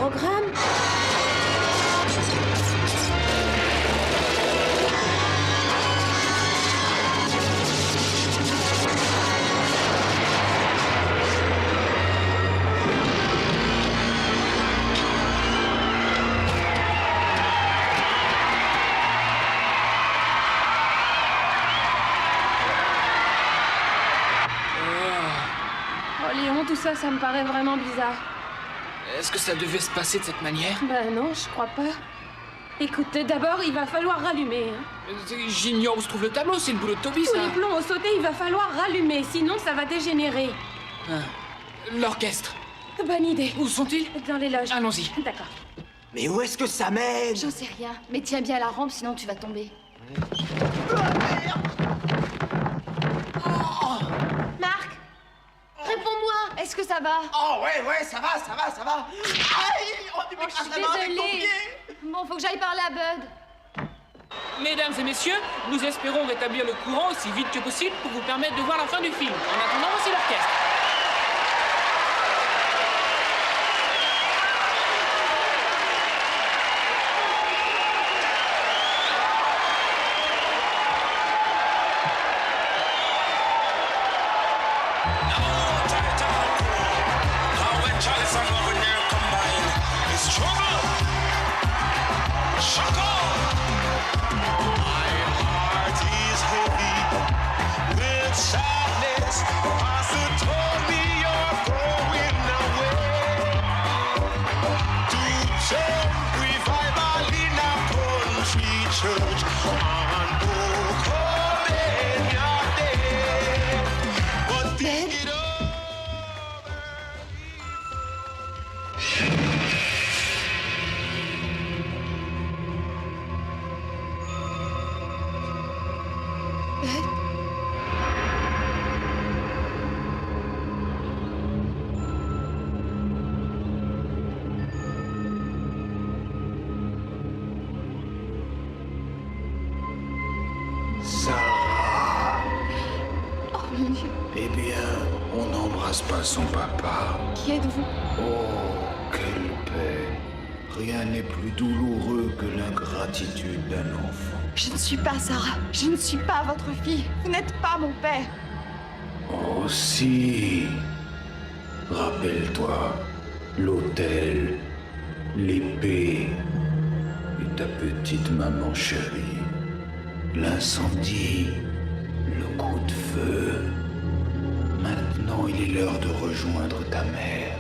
programme. Oh Léon, tout ça, ça me paraît vraiment bizarre. Est-ce que ça devait se passer de cette manière? Ben non, je crois pas. Écoute, d'abord, il va falloir rallumer. Hein. J'ignore où se trouve le tableau, c'est le boulot de Toby, Tous ça. les plombs au sauté, il va falloir rallumer, sinon ça va dégénérer. L'orchestre. Bonne idée. Où sont-ils? Dans les loges. Allons-y. D'accord. Mais où est-ce que ça mène? J'en sais rien, mais tiens bien la rampe, sinon tu vas tomber. Marc, réponds-moi. Est-ce que ça va? Oh ouais, ça va. Aïe, tu Je m'écrases suis la main avec ton désolée. pied. Bon, faut que j'aille parler à Bud. Mesdames et messieurs, nous espérons rétablir le courant aussi vite que possible pour vous permettre de voir la fin du film. En attendant, voici l'orchestre. Eh bien, on n'embrasse pas son papa. Qui êtes-vous? Oh, quelle paix. Rien n'est plus douloureux que l'ingratitude d'un enfant. Je ne suis pas Sarah. Je ne suis pas votre fille. Vous n'êtes pas mon père. Oh si. Rappelle-toi, l'hôtel, l'épée et ta petite maman chérie. L'incendie, le coup de feu. Maintenant, il est l'heure de rejoindre ta mère.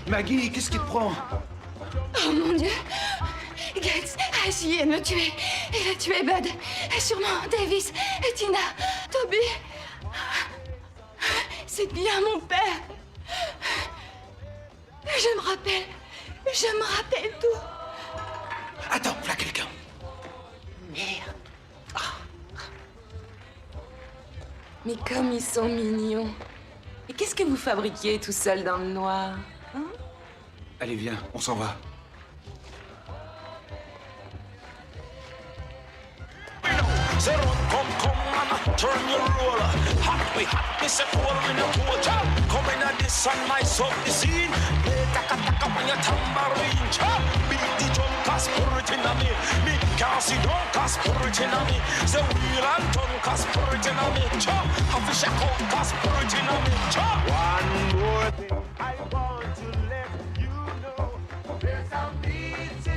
Maggie, qu'est-ce qui te prend? Oh mon Dieu! Gates a essayé de me tuer. Il a tué Bud. Et sûrement Davis et Tina. Toby. C'est bien mon père. Je me rappelle tout. Attends, voilà quelqu'un. Merde. Mais comme ils sont mignons. Et qu'est-ce que vous fabriquiez tout seul dans le noir? Hein? Allez, viens, on s'en va. Turn your roller, hot we hot, this a cool in a coach. Coming at the sun, nice up the scene. Play taka taka when you tambourine, chop. Beat the drum, cause put it in me. Me can't see don't cause put it in me. Say wheel and turn, cause put it in me. Chop, have a shack out, cause put it in me. Chop. One more thing I want to let you know. There's a meeting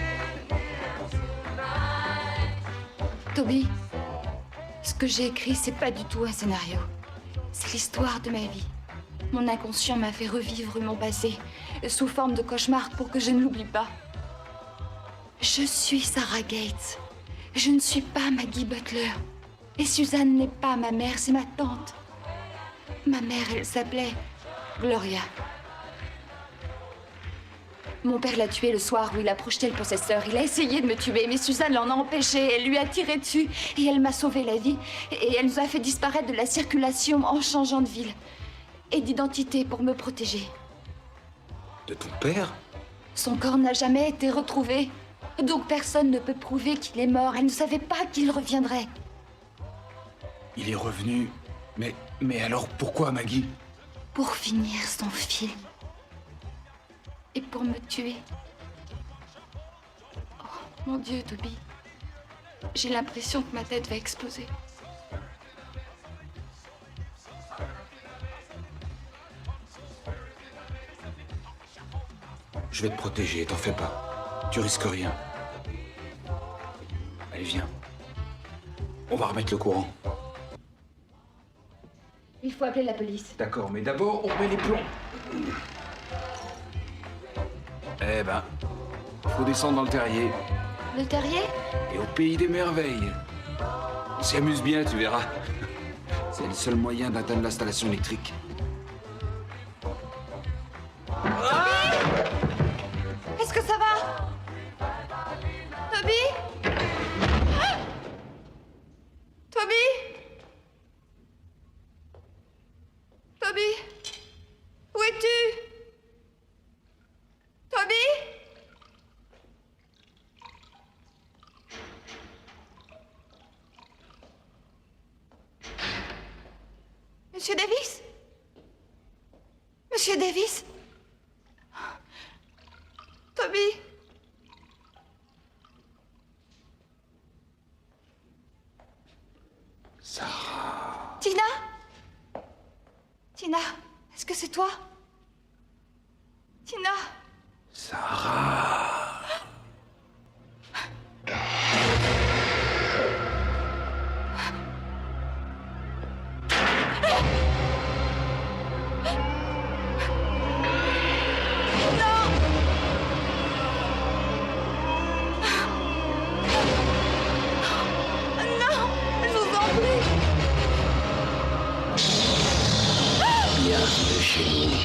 here tonight. Toby, ce que j'ai écrit, c'est pas du tout un scénario. C'est l'histoire de ma vie. Mon inconscient m'a fait revivre mon passé, sous forme de cauchemar pour que je ne l'oublie pas. Je suis Sarah Gates. Je ne suis pas Maggie Butler. Et Suzanne n'est pas ma mère, c'est ma tante. Ma mère, elle s'appelait Gloria. Mon père l'a tuée le soir où il a projeté le possesseur. Il a essayé de me tuer, mais Suzanne l'en a empêché. Elle lui a tiré dessus et elle m'a sauvé la vie. Et elle nous a fait disparaître de la circulation en changeant de ville et d'identité pour me protéger. De ton père? Son corps n'a jamais été retrouvé. Donc personne ne peut prouver qu'il est mort. Elle ne savait pas qu'il reviendrait. Il est revenu. Mais alors pourquoi, Maggie? Pour finir son film. Et pour me tuer. Oh, mon Dieu, Toby. J'ai l'impression que ma tête va exploser. Je vais te protéger, t'en fais pas. Tu risques rien. Allez, viens. On va remettre le courant. Il faut appeler la police. D'accord, mais d'abord, on remet les plombs. Eh ben, faut descendre dans le terrier. Le terrier? Et au pays des merveilles. On s'y amuse bien, tu verras. C'est le seul moyen d'atteindre l'installation électrique. Est-ce que ça va? Toby? Ah! Toby? Toby? Où es-tu? Toby? Monsieur Davis? Monsieur Davis? Toby? Sarah. Tina? Tina, est-ce que c'est toi? Tina? Sarah. Bienvenue chez nous.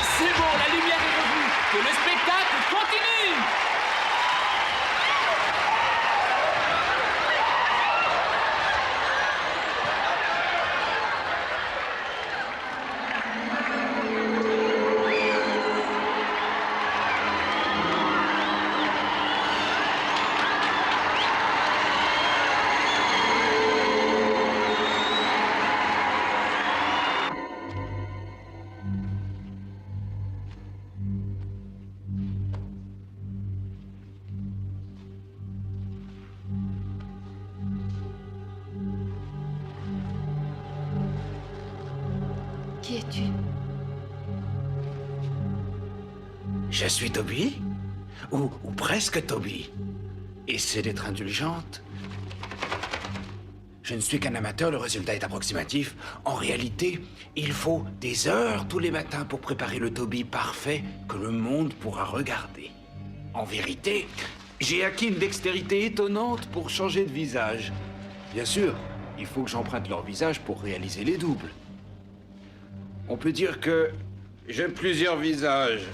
C'est bon, la lumière est revenue. Que le spectacle continue. Qui es-tu? Je suis Toby, ou presque Toby. Essaie d'être indulgente. Je ne suis qu'un amateur, le résultat est approximatif. En réalité, il faut des heures tous les matins pour préparer le Toby parfait que le monde pourra regarder. En vérité, j'ai acquis une dextérité étonnante pour changer de visage. Bien sûr, il faut que j'emprunte leur visage pour réaliser les doubles. On peut dire que j'ai plusieurs visages.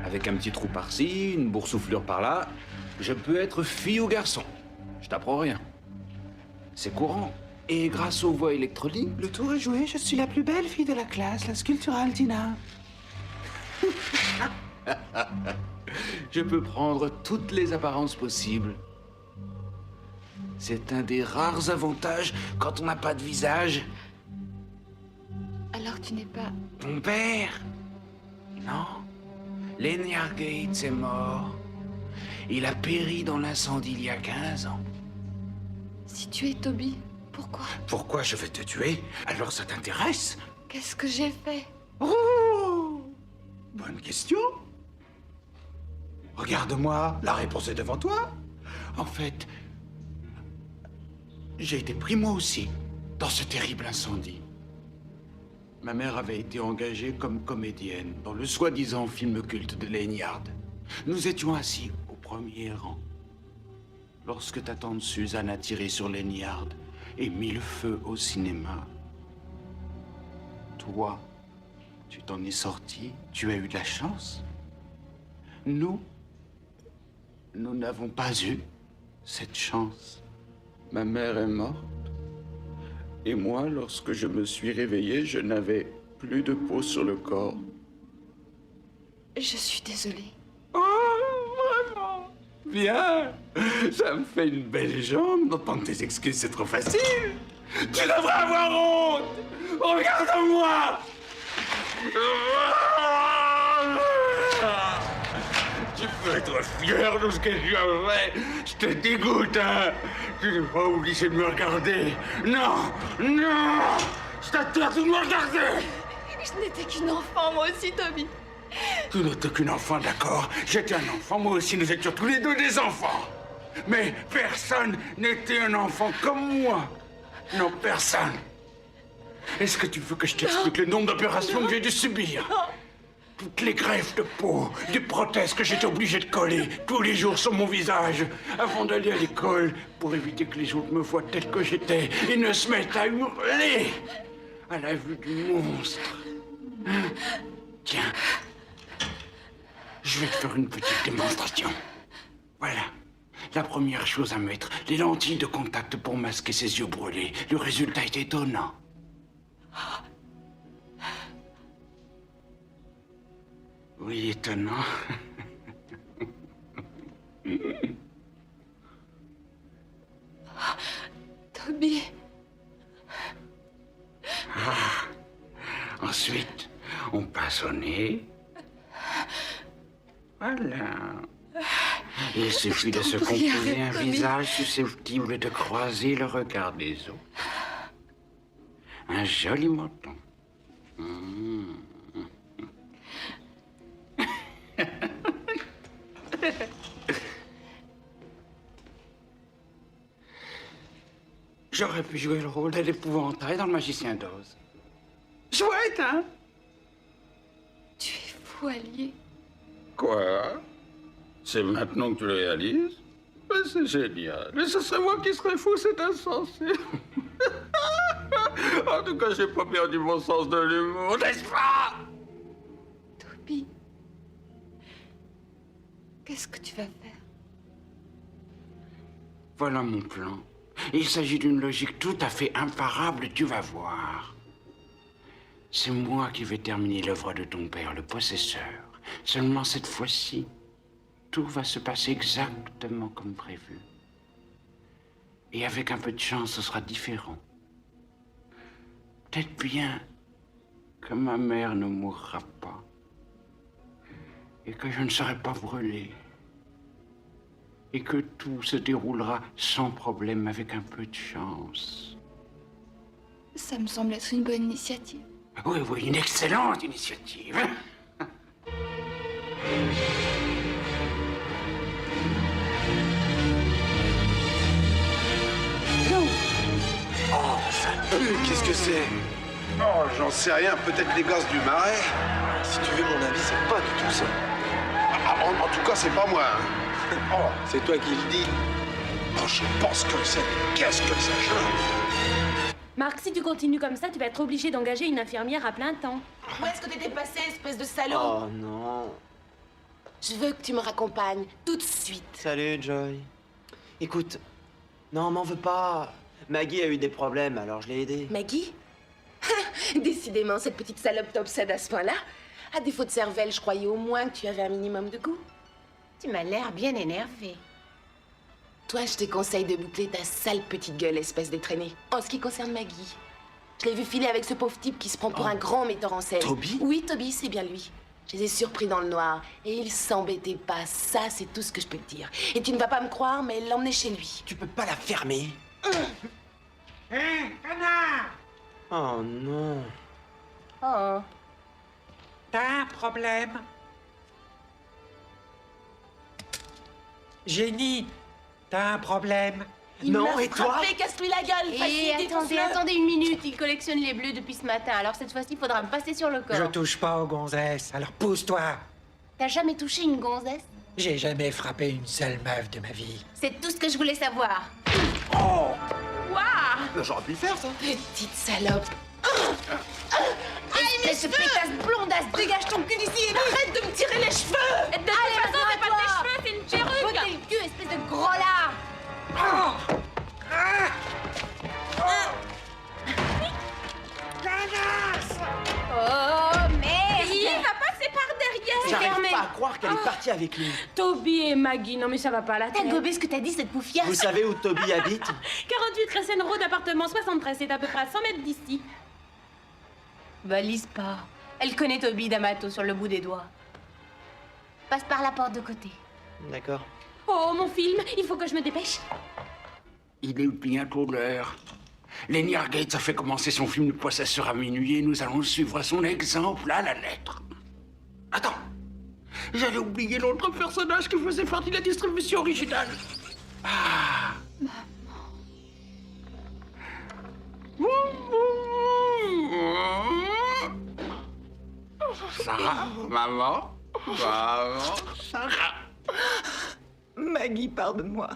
Avec un petit trou par-ci, une boursouflure par-là, je peux être fille ou garçon. Je t'apprends rien. C'est courant. Et grâce aux voies électroniques... Le tour est joué, je suis la plus belle fille de la classe, la sculpturale Tina. Je peux prendre toutes les apparences possibles. C'est un des rares avantages quand on n'a pas de visage. Alors tu n'es pas... Ton père? Non. Lanyard Gates est mort. Il a péri dans l'incendie il y a 15 ans. Si tu es Toby, pourquoi? Pourquoi je vais te tuer? Alors ça t'intéresse? Qu'est-ce que j'ai fait? Oh! Bonne question. Regarde-moi, la réponse est devant toi. En fait, j'ai été pris moi aussi dans ce terrible incendie. Ma mère avait été engagée comme comédienne dans le soi-disant film culte de Lanyard. Nous étions assis au premier rang lorsque ta tante Suzanne a tiré sur Lanyard et mis le feu au cinéma. Toi, tu t'en es sorti, tu as eu de la chance. Nous n'avons pas eu cette chance. Ma mère est morte. Et moi, lorsque je me suis réveillé, je n'avais plus de peau sur le corps. Je suis désolée. Oh, vraiment? Bien. Ça me fait une belle jambe d'entendre tes excuses, c'est trop facile. Tu devrais avoir honte. Regarde-moi. Tu peux être fier de ce que tu as fait. Je te dégoûte, hein. Tu n'es pas obligé de me regarder. Non, non. Je t'interdis de me regarder. Je n'étais qu'une enfant, moi aussi, Toby. Tu n'étais qu'une enfant, d'accord. J'étais un enfant, moi aussi, nous étions tous les deux des enfants. Mais personne n'était un enfant comme moi. Non, personne. Est-ce que tu veux que je t'explique le nombre d'opérations que j'ai dû subir? Toutes les greffes de peau, des prothèses que j'étais obligé de coller tous les jours sur mon visage avant d'aller à l'école pour éviter que les autres me voient tel que j'étais et ne se mettent à hurler à la vue du monstre. Tiens, je vais te faire une petite démonstration. Voilà. La première chose à mettre, les lentilles de contact pour masquer ses yeux brûlés. Le résultat est étonnant. Oui, étonnant. Toby. Ensuite, on passe au nez. Voilà. Il suffit de se composer un visage susceptible de croiser le regard des autres. Un joli menton. J'aurais pu jouer le rôle de l'épouvantail dans Le Magicien d'Oz. Chouette, hein? Tu es fou, Allier. Quoi? C'est maintenant que tu le réalises? Ben, c'est génial. Et ce serait moi qui serais fou, c'est insensé. En tout cas, j'ai pas perdu mon sens de l'humour, n'est-ce pas? Toby. Qu'est-ce que tu vas faire? Voilà mon plan. Il s'agit d'une logique tout à fait imparable, tu vas voir. C'est moi qui vais terminer l'œuvre de ton père, le possesseur. Seulement cette fois-ci, tout va se passer exactement comme prévu. Et avec un peu de chance, ce sera différent. Peut-être bien que ma mère ne mourra pas. Et que je ne serai pas brûlé. Et que tout se déroulera sans problème, avec un peu de chance. Ça me semble être une bonne initiative. Oui, oui, une excellente initiative. Oh, ça pue, qu'est-ce que c'est? Oh, j'en sais rien, peut-être les gosses du marais. Si tu veux mon avis, c'est pas du tout ça. En tout cas, c'est pas moi. Hein. Oh, c'est toi qui le dis. Oh, je pense que c'est... Qu'est-ce que ça joue? Marc, si tu continues comme ça, tu vas être obligé d'engager une infirmière à plein temps. Où est-ce que t'étais passé, espèce de salaud? Oh non. Je veux que tu me raccompagnes, tout de suite. Salut, Joy. Écoute, non, m'en veux pas. Maggie a eu des problèmes, alors je l'ai aidée. Maggie? Décidément, cette petite salope t'obsède à ce point-là. À défaut de cervelle, je croyais au moins que tu avais un minimum de goût. Tu m'as l'air bien énervée. Toi, je te conseille de boucler ta sale petite gueule, espèce d'étraînée. En ce qui concerne Maggie, je l'ai vu filer avec ce pauvre type qui se prend pour un grand metteur en scène. Toby? Oui, Toby, c'est bien lui. Je les ai surpris dans le noir et il s'embêtait pas. Ça, c'est tout ce que je peux te dire. Et tu ne vas pas me croire, mais l'emmener chez lui. Tu peux pas la fermer. Hé, connard! Oh non. Oh. T'as un problème? Génie, t'as un problème? Il m'a frappé, casse-lui la gueule. Et Attendez une minute, il collectionne les bleus depuis ce matin, alors cette fois-ci, il faudra me passer sur le corps. Je touche pas aux gonzesses, alors pousse-toi. T'as jamais touché une gonzesse? J'ai jamais frappé une seule meuf de ma vie. C'est tout ce que je voulais savoir. Oh! Waouh! J'aurais pu le faire, ça. Petite salope. Espèce de pétasse blondasse, dégage ton cul d'ici et arrête de me tirer les cheveux! De toute façon, c'est pas tes cheveux, c'est une perruque! Bottez le cul, espèce de gros lard! Oh, merde! Il va passer par derrière! J'arrive pas à croire qu'elle est partie avec lui. Toby et Maggie, non mais ça va pas la tête. T'as gobé ce que t'as dit, cette bouffiasse? Vous savez où Toby habite? 48 Crescent Road, appartement 73, c'est à peu près à 100 mètres d'ici. Valise pas. Elle connaît Toby d'Amato sur le bout des doigts. Passe par la porte de côté. D'accord. Oh, mon film, il faut que je me dépêche. Il est bientôt l'heure. Lenny Hargate a fait commencer son film de Poissesseur à minuit et nous allons suivre son exemple à la lettre. Attends, j'avais oublié l'autre personnage qui faisait partie de la distribution originale. Ah. Sarah, maman, Sarah. Maggie, pardonne-moi.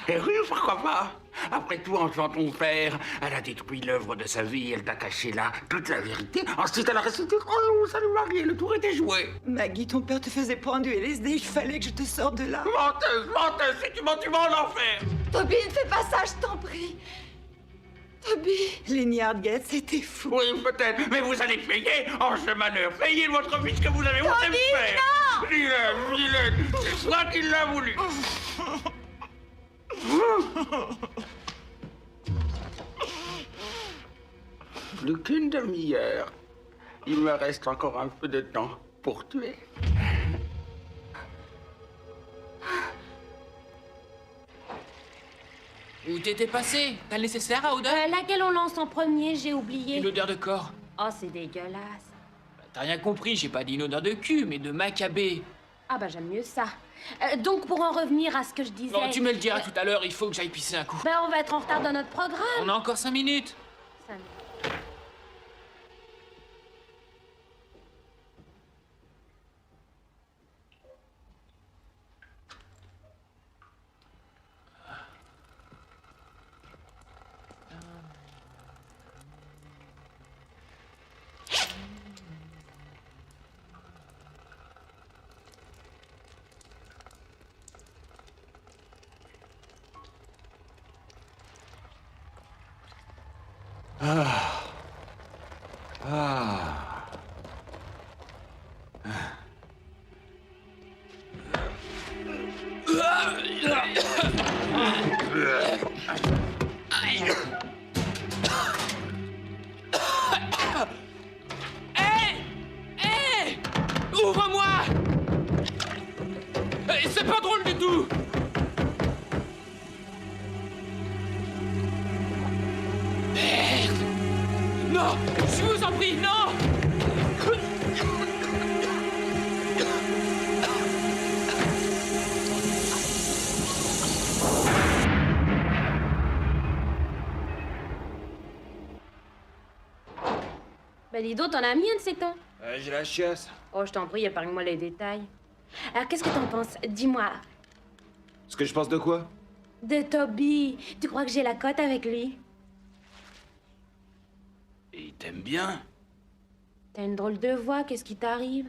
Eh oui, pourquoi pas? Après tout, en tuant ton père, elle a détruit l'œuvre de sa vie, elle t'a caché là toute la vérité. Ensuite, elle a récité oh, salut Marie, le tour était joué. Maggie, ton père te faisait prendre du LSD, il fallait que je te sorte de là. Menteuse, si tu mens en enfer. Toby, ne fais pas ça, je t'en prie. Toby. Lenny Hargate, c'était fou. Oui, peut-être, mais vous allez payer en ce malheur. Payez de votre vie ce que vous avez osé me faire. Non! Dis-le, c'est toi qui l'as voulu. Plus qu'une demi-heure. Il me reste encore un peu de temps pour tuer. Où t'étais passé? T'as le nécessaire à odeur? Laquelle on lance en premier, j'ai oublié. Une odeur de corps. Oh, c'est dégueulasse. T'as rien compris, j'ai pas dit une odeur de cul, mais de macabé. Ah bah j'aime mieux ça. Donc pour en revenir à ce que je disais... Non, tu me le diras tout à l'heure, il faut que j'aille pisser un coup. Ben on va être en retard dans notre programme. On a encore 5 minutes. 5 minutes. Ouvre-moi! C'est pas drôle du tout! Merde! Non! Je vous en prie, non! Ben dis donc, t'en as mis un de ces temps? J'ai la chiasse. Oh, je t'en prie, épargne-moi les détails. Alors, qu'est-ce que t'en penses? Dis-moi. Ce que je pense de quoi? De Toby. Tu crois que j'ai la cote avec lui? Et il t'aime bien? T'as une drôle de voix, qu'est-ce qui t'arrive?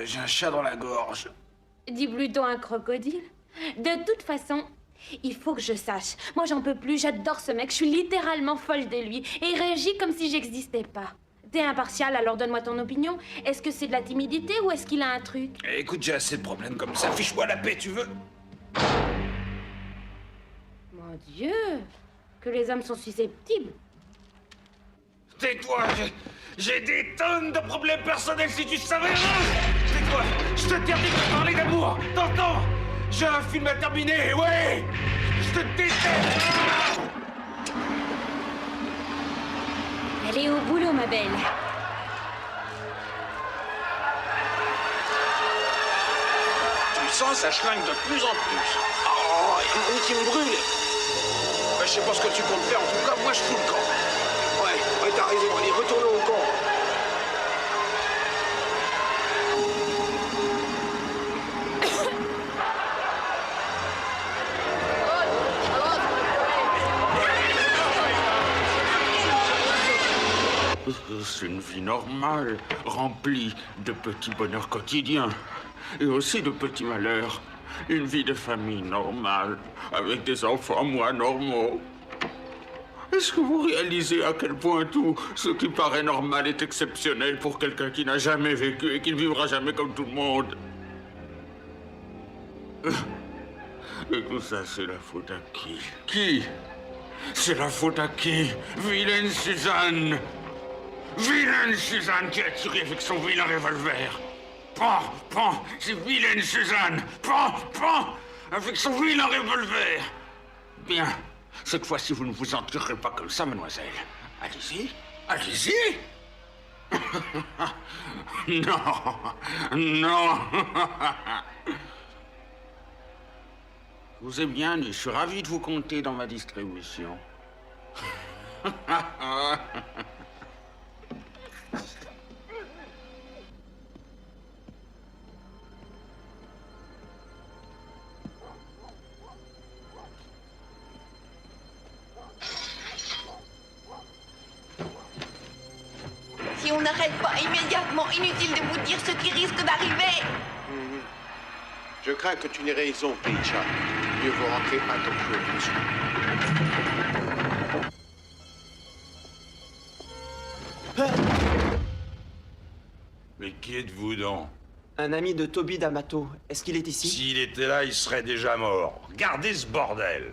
J'ai un chat dans la gorge. Dis plutôt un crocodile. De toute façon, il faut que je sache. Moi, j'en peux plus, j'adore ce mec, je suis littéralement folle de lui. Et il réagit comme si j'existais pas. T'es impartial, alors donne-moi ton opinion. Est-ce que c'est de la timidité ou est-ce qu'il a un truc? Écoute, j'ai assez de problèmes comme ça. Fiche-moi la paix, tu veux? Mon Dieu, que les hommes sont susceptibles. Tais-toi, j'ai des tonnes de problèmes personnels si tu savais. Tais-toi, je t'interdis de parler d'amour. T'entends? J'ai un film à terminer, ouais. Je te déteste. Allez au boulot, ma belle. Tu sens, ça schlingue de plus en plus. Oh, il y a un bruit qui me brûle. Je sais pas ce que tu comptes faire, en tout cas, moi je fous le camp. Ouais, t'as raison, allez, retournons au camp. C'est une vie normale, remplie de petits bonheurs quotidiens et aussi de petits malheurs. Une vie de famille normale, avec des enfants moins normaux. Est-ce que vous réalisez à quel point tout ce qui paraît normal est exceptionnel pour quelqu'un qui n'a jamais vécu et qui ne vivra jamais comme tout le monde? Et tout ça, c'est la faute à qui? Qui? C'est la faute à qui? Vilaine Suzanne! Vilaine Suzanne qui a tiré avec son vilain revolver. Prends, c'est vilaine Suzanne. Prends, avec son vilain revolver. Bien, cette fois-ci, vous ne vous en tirerez pas comme ça, mademoiselle. Allez-y. Non. Vous êtes bien, je suis ravi de vous compter dans ma distribution. Si on n'arrête pas immédiatement, inutile de vous dire ce qui risque d'arriver. Je crains que tu n'aies raison, Pecha. Mieux vaut rentrer à Tokyo. Mais qui êtes-vous donc? Un ami de Toby D'Amato. Est-ce qu'il est ici? S'il était là, il serait déjà mort. Regardez ce bordel.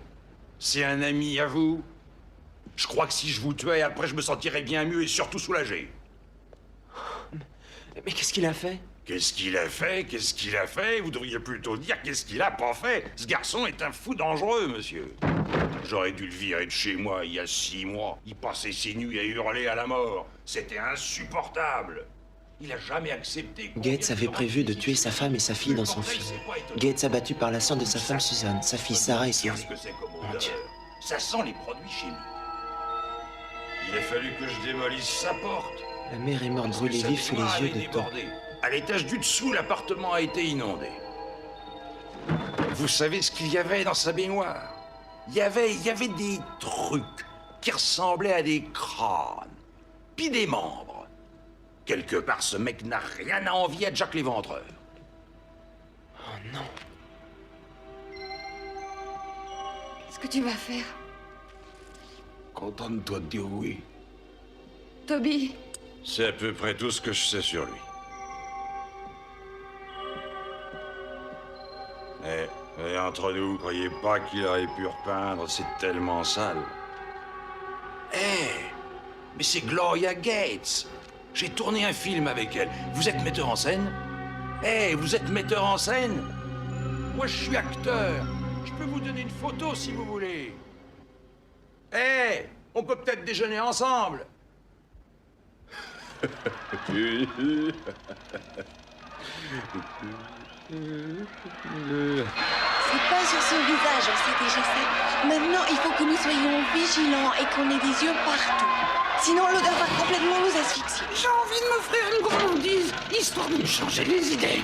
C'est un ami à vous? Je crois que si je vous tuais, après je me sentirais bien mieux et surtout soulagé. Mais qu'est-ce qu'il a fait? Qu'est-ce qu'il a fait? Vous devriez plutôt dire qu'est-ce qu'il a pas fait. Ce garçon est un fou dangereux, monsieur. J'aurais dû le virer de chez moi il y a 6 mois. Il passait ses nuits à hurler à la mort. C'était insupportable. Il a jamais accepté... Gates avait prévu de tuer sa femme et sa fille dans son film. Gates abattu par la sœur de sa femme Suzanne, sa fille Sarah est sauvée. Mon Dieu. Ça sent les produits chimiques. Il a fallu que je démolisse sa porte. La mère est morte brûlée vive sous les yeux de Toby. À l'étage du dessous, l'appartement a été inondé. Vous savez ce qu'il y avait dans sa baignoire? Il y avait des trucs qui ressemblaient à des crânes, puis des membres. Quelque part, ce mec n'a rien à envier à Jack l'Éventreur. Oh non. Qu'est-ce que tu vas faire? Contente-toi de dire oui. Toby, C'est à peu près tout ce que je sais sur lui. Et entre nous, croyez pas qu'il aurait pu repeindre, c'est tellement sale. Mais c'est Gloria Gates. J'ai tourné un film avec elle. Vous êtes metteur en scène? Vous êtes metteur en scène? Moi, je suis acteur. Je peux vous donner une photo si vous voulez. On peut peut-être déjeuner ensemble. C'est pas sur son visage, on sait déjà ça. Maintenant, il faut que nous soyons vigilants et qu'on ait des yeux partout. Sinon, l'odeur va complètement nous asphyxier. J'ai envie de m'offrir une gourmandise, histoire de me changer les idées.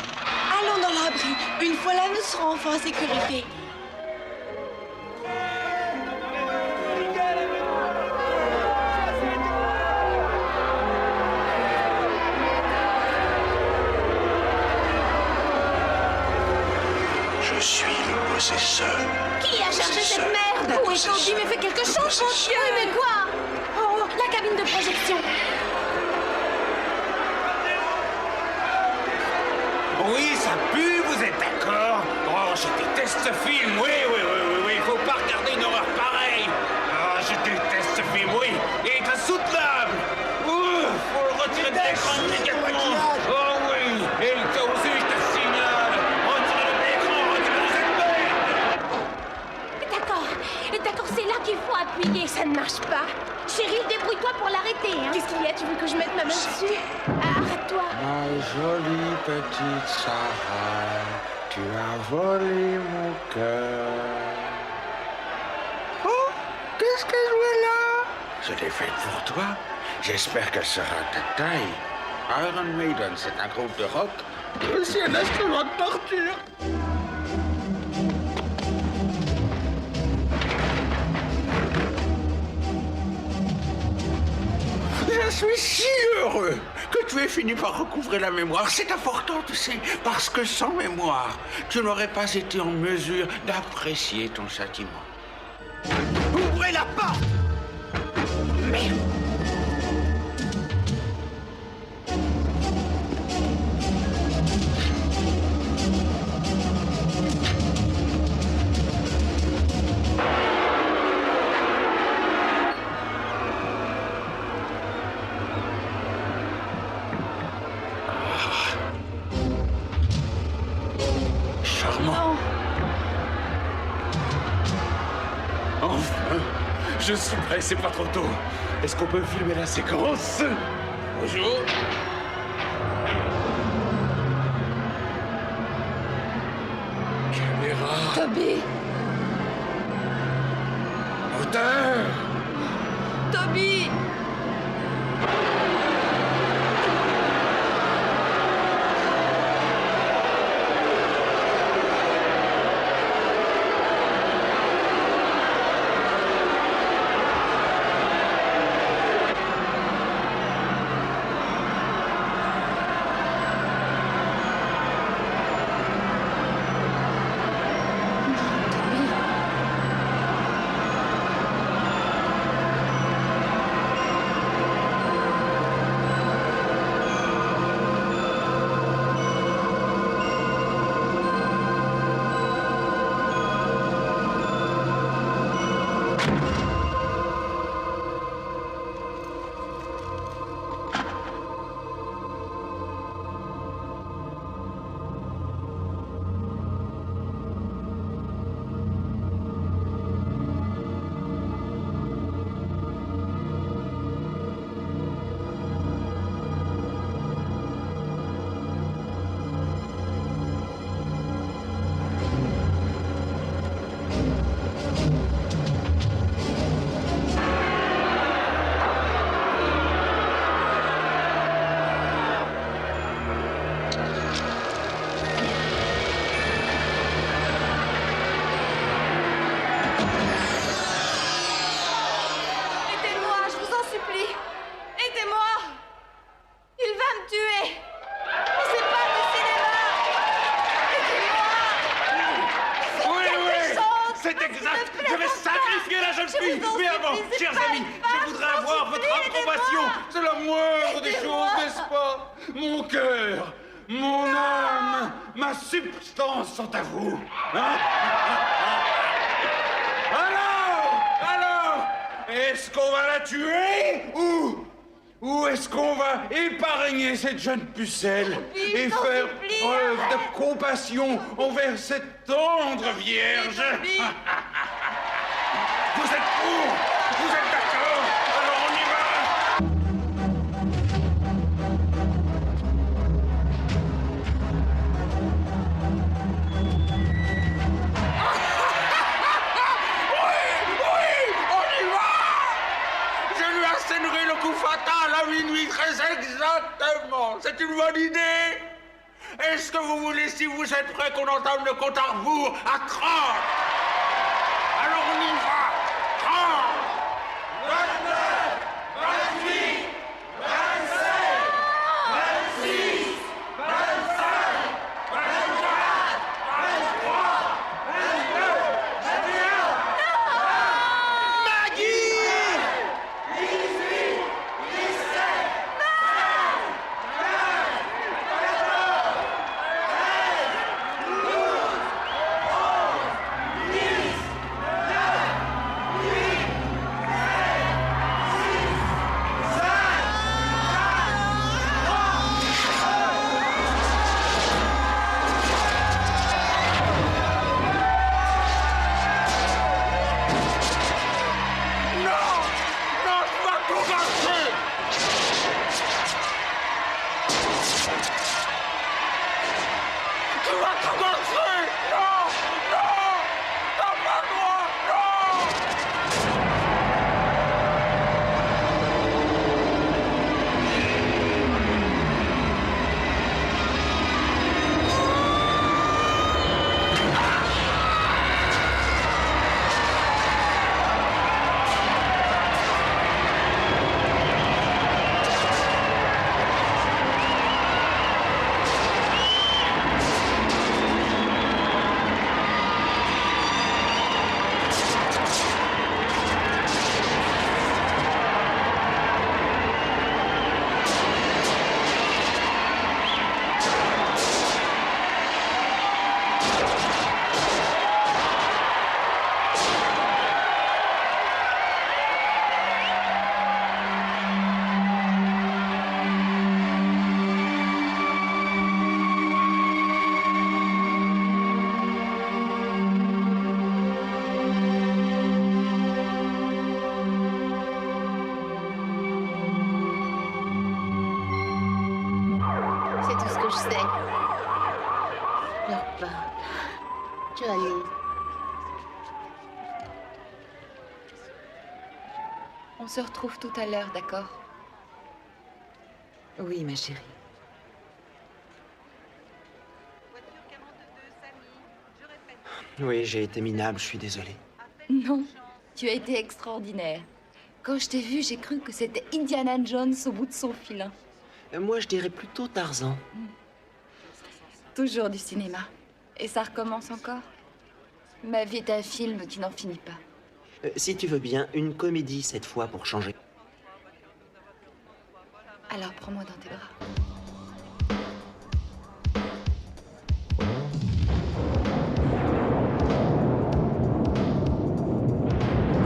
Allons dans l'abri. Une fois là, nous serons enfin en sécurité. Je suis le possesseur. Qui a cherché cette merde? Où est Toby? Mais fais quelque chose, mon Dieu! Mais quoi? Oh, la cabine de projection. Oui, ça pue, vous êtes d'accord? Oh, je déteste ce film, oui, il faut pas regarder une horreur pareille. Ah, je déteste ce film, oui, il est insoutenable. Ouf, faut le retirer de l'écran immédiatement. Oh oui, et toi aussi, je te signale. Retirez-le de l'écran, retirez-le de cette bête. D'accord, c'est là qu'il faut appuyer, ça ne marche pas. Chérie, débrouille-toi pour l'arrêter, hein. Qu'est-ce qu'il y a? Tu veux que je mette ma main dessus? Ah, arrête-toi. Ma jolie petite Sarah, tu as volé mon cœur. Oh, qu'est-ce que je vois là? Je l'ai faite pour toi. J'espère qu'elle sera à ta taille. Iron Maiden, c'est un groupe de rock et aussi un instrument de torture. Je suis si heureux que tu aies fini par recouvrer la mémoire. C'est important, tu sais, parce que sans mémoire, tu n'aurais pas été en mesure d'apprécier ton châtiment. Ouvrez la porte! Merde! Je suis prêt, c'est pas trop tôt. Est-ce qu'on peut filmer la séquence? Bonjour. Caméra. Toby! Moteur. Toby! Mais avant, chers amis, je voudrais avoir votre approbation. C'est la moindre des choses, n'est-ce pas? Mon cœur, mon âme, ma substance sont à vous. Hein? Alors, est-ce qu'on va la tuer ou est-ce qu'on va épargner cette jeune pucelle et faire preuve de compassion envers cette tendre vierge? Vous êtes pour? Vous êtes d'accord? Alors on y va! Oui, on y va! Je lui assènerai le coup fatal à minuit très exactement. C'est une bonne idée. Est-ce que vous voulez, si vous êtes prêts, qu'on entame le compte à rebours à 30? Alors on y va! 29, 28, 27, 26, 25, 24, 23, Pleure pas. Johnny. On se retrouve tout à l'heure, d'accord? Oui, ma chérie. Oui, j'ai été minable, je suis désolé. Non, tu as été extraordinaire. Quand je t'ai vu, j'ai cru que c'était Indiana Jones au bout de son filin. Moi, je dirais plutôt Tarzan. Toujours du cinéma. Et ça recommence encore? Ma vie est un film qui n'en finit pas. Si tu veux bien, une comédie cette fois pour changer. Alors prends-moi dans tes bras.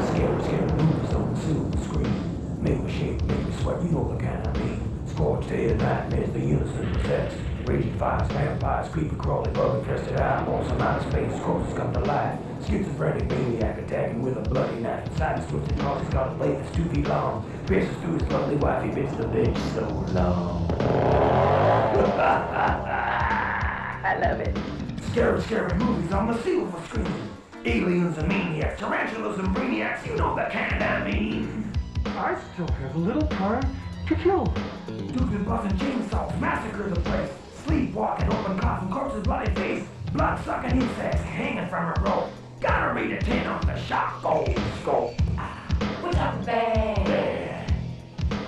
Scary movies on the silver screen. Make me shake, make me sweat, you know the kind I mean. Scorched day and nightmares, the innocent possessed. Raging fires, vampires, creepy crawling, bug infested eye. On some outer space, corpses come to life. Schizophrenic maniac attacking with a bloody knife. Inside his twisted cross, he's got a blade that's 2 feet long. Pierces through his lovely wife, he bits the bitch so long. I love it. Scary movies on the silver screen. Aliens and maniacs, tarantulas and brainiacs, you know the kind I mean. I still have a little time to kill. Dudes with busting chainsaws massacre the place. Sleepwalking, open coffin, corpses, bloody face. Blood-sucking insects hanging from a rope. Gotta read a 10 on the shock. Go, go. We're talking bad.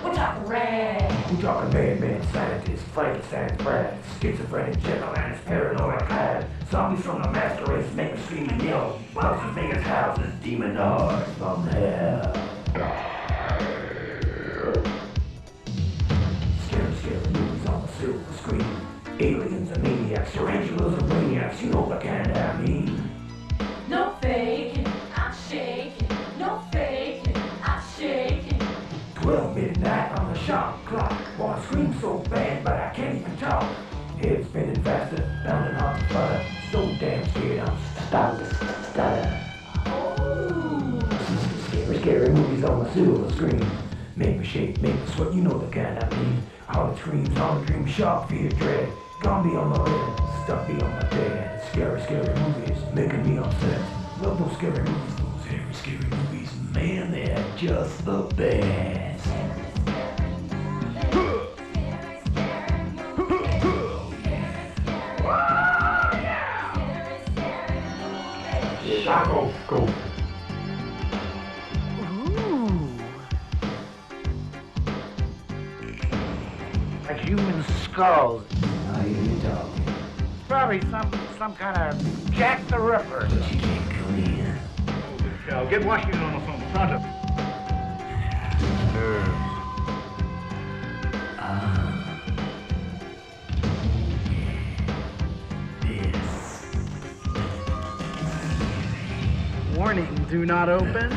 We're talking red. We're talking madman scientists, Frankenstein brats, schizophrenic Jekyll and his paranoid clad. Zombies from the master race make us scream and yell. Monsters make us houses, demonoids from hell. Scary movies on the silver screen. Aliens and maniacs, tarantulas and brainiacs, you know the kind I mean. No faking, I'm shaking. No faking, I'm shaking. 12 midnight on the shot clock. Wanna scream so bad, but I can't even talk. Head spinning faster, pounding hot to flutter. So damn scared I'm stutter. Scary movies on the silver screen. Make me shake, make me sweat, you know the kind I mean. Holly screams, on dream, shock, fear, dread. Gone beyond my living, stuck beyond my dead. Scary movies, making me upset. Love those scary movies, those scary movies. Man, they're just the best. Shocko-scope. Like human skulls. I hear you talking. Probably some kind of Jack the Ripper. But you can't come in. Michelle, get Washington on the phone. Pronto. This. Warning, do not open.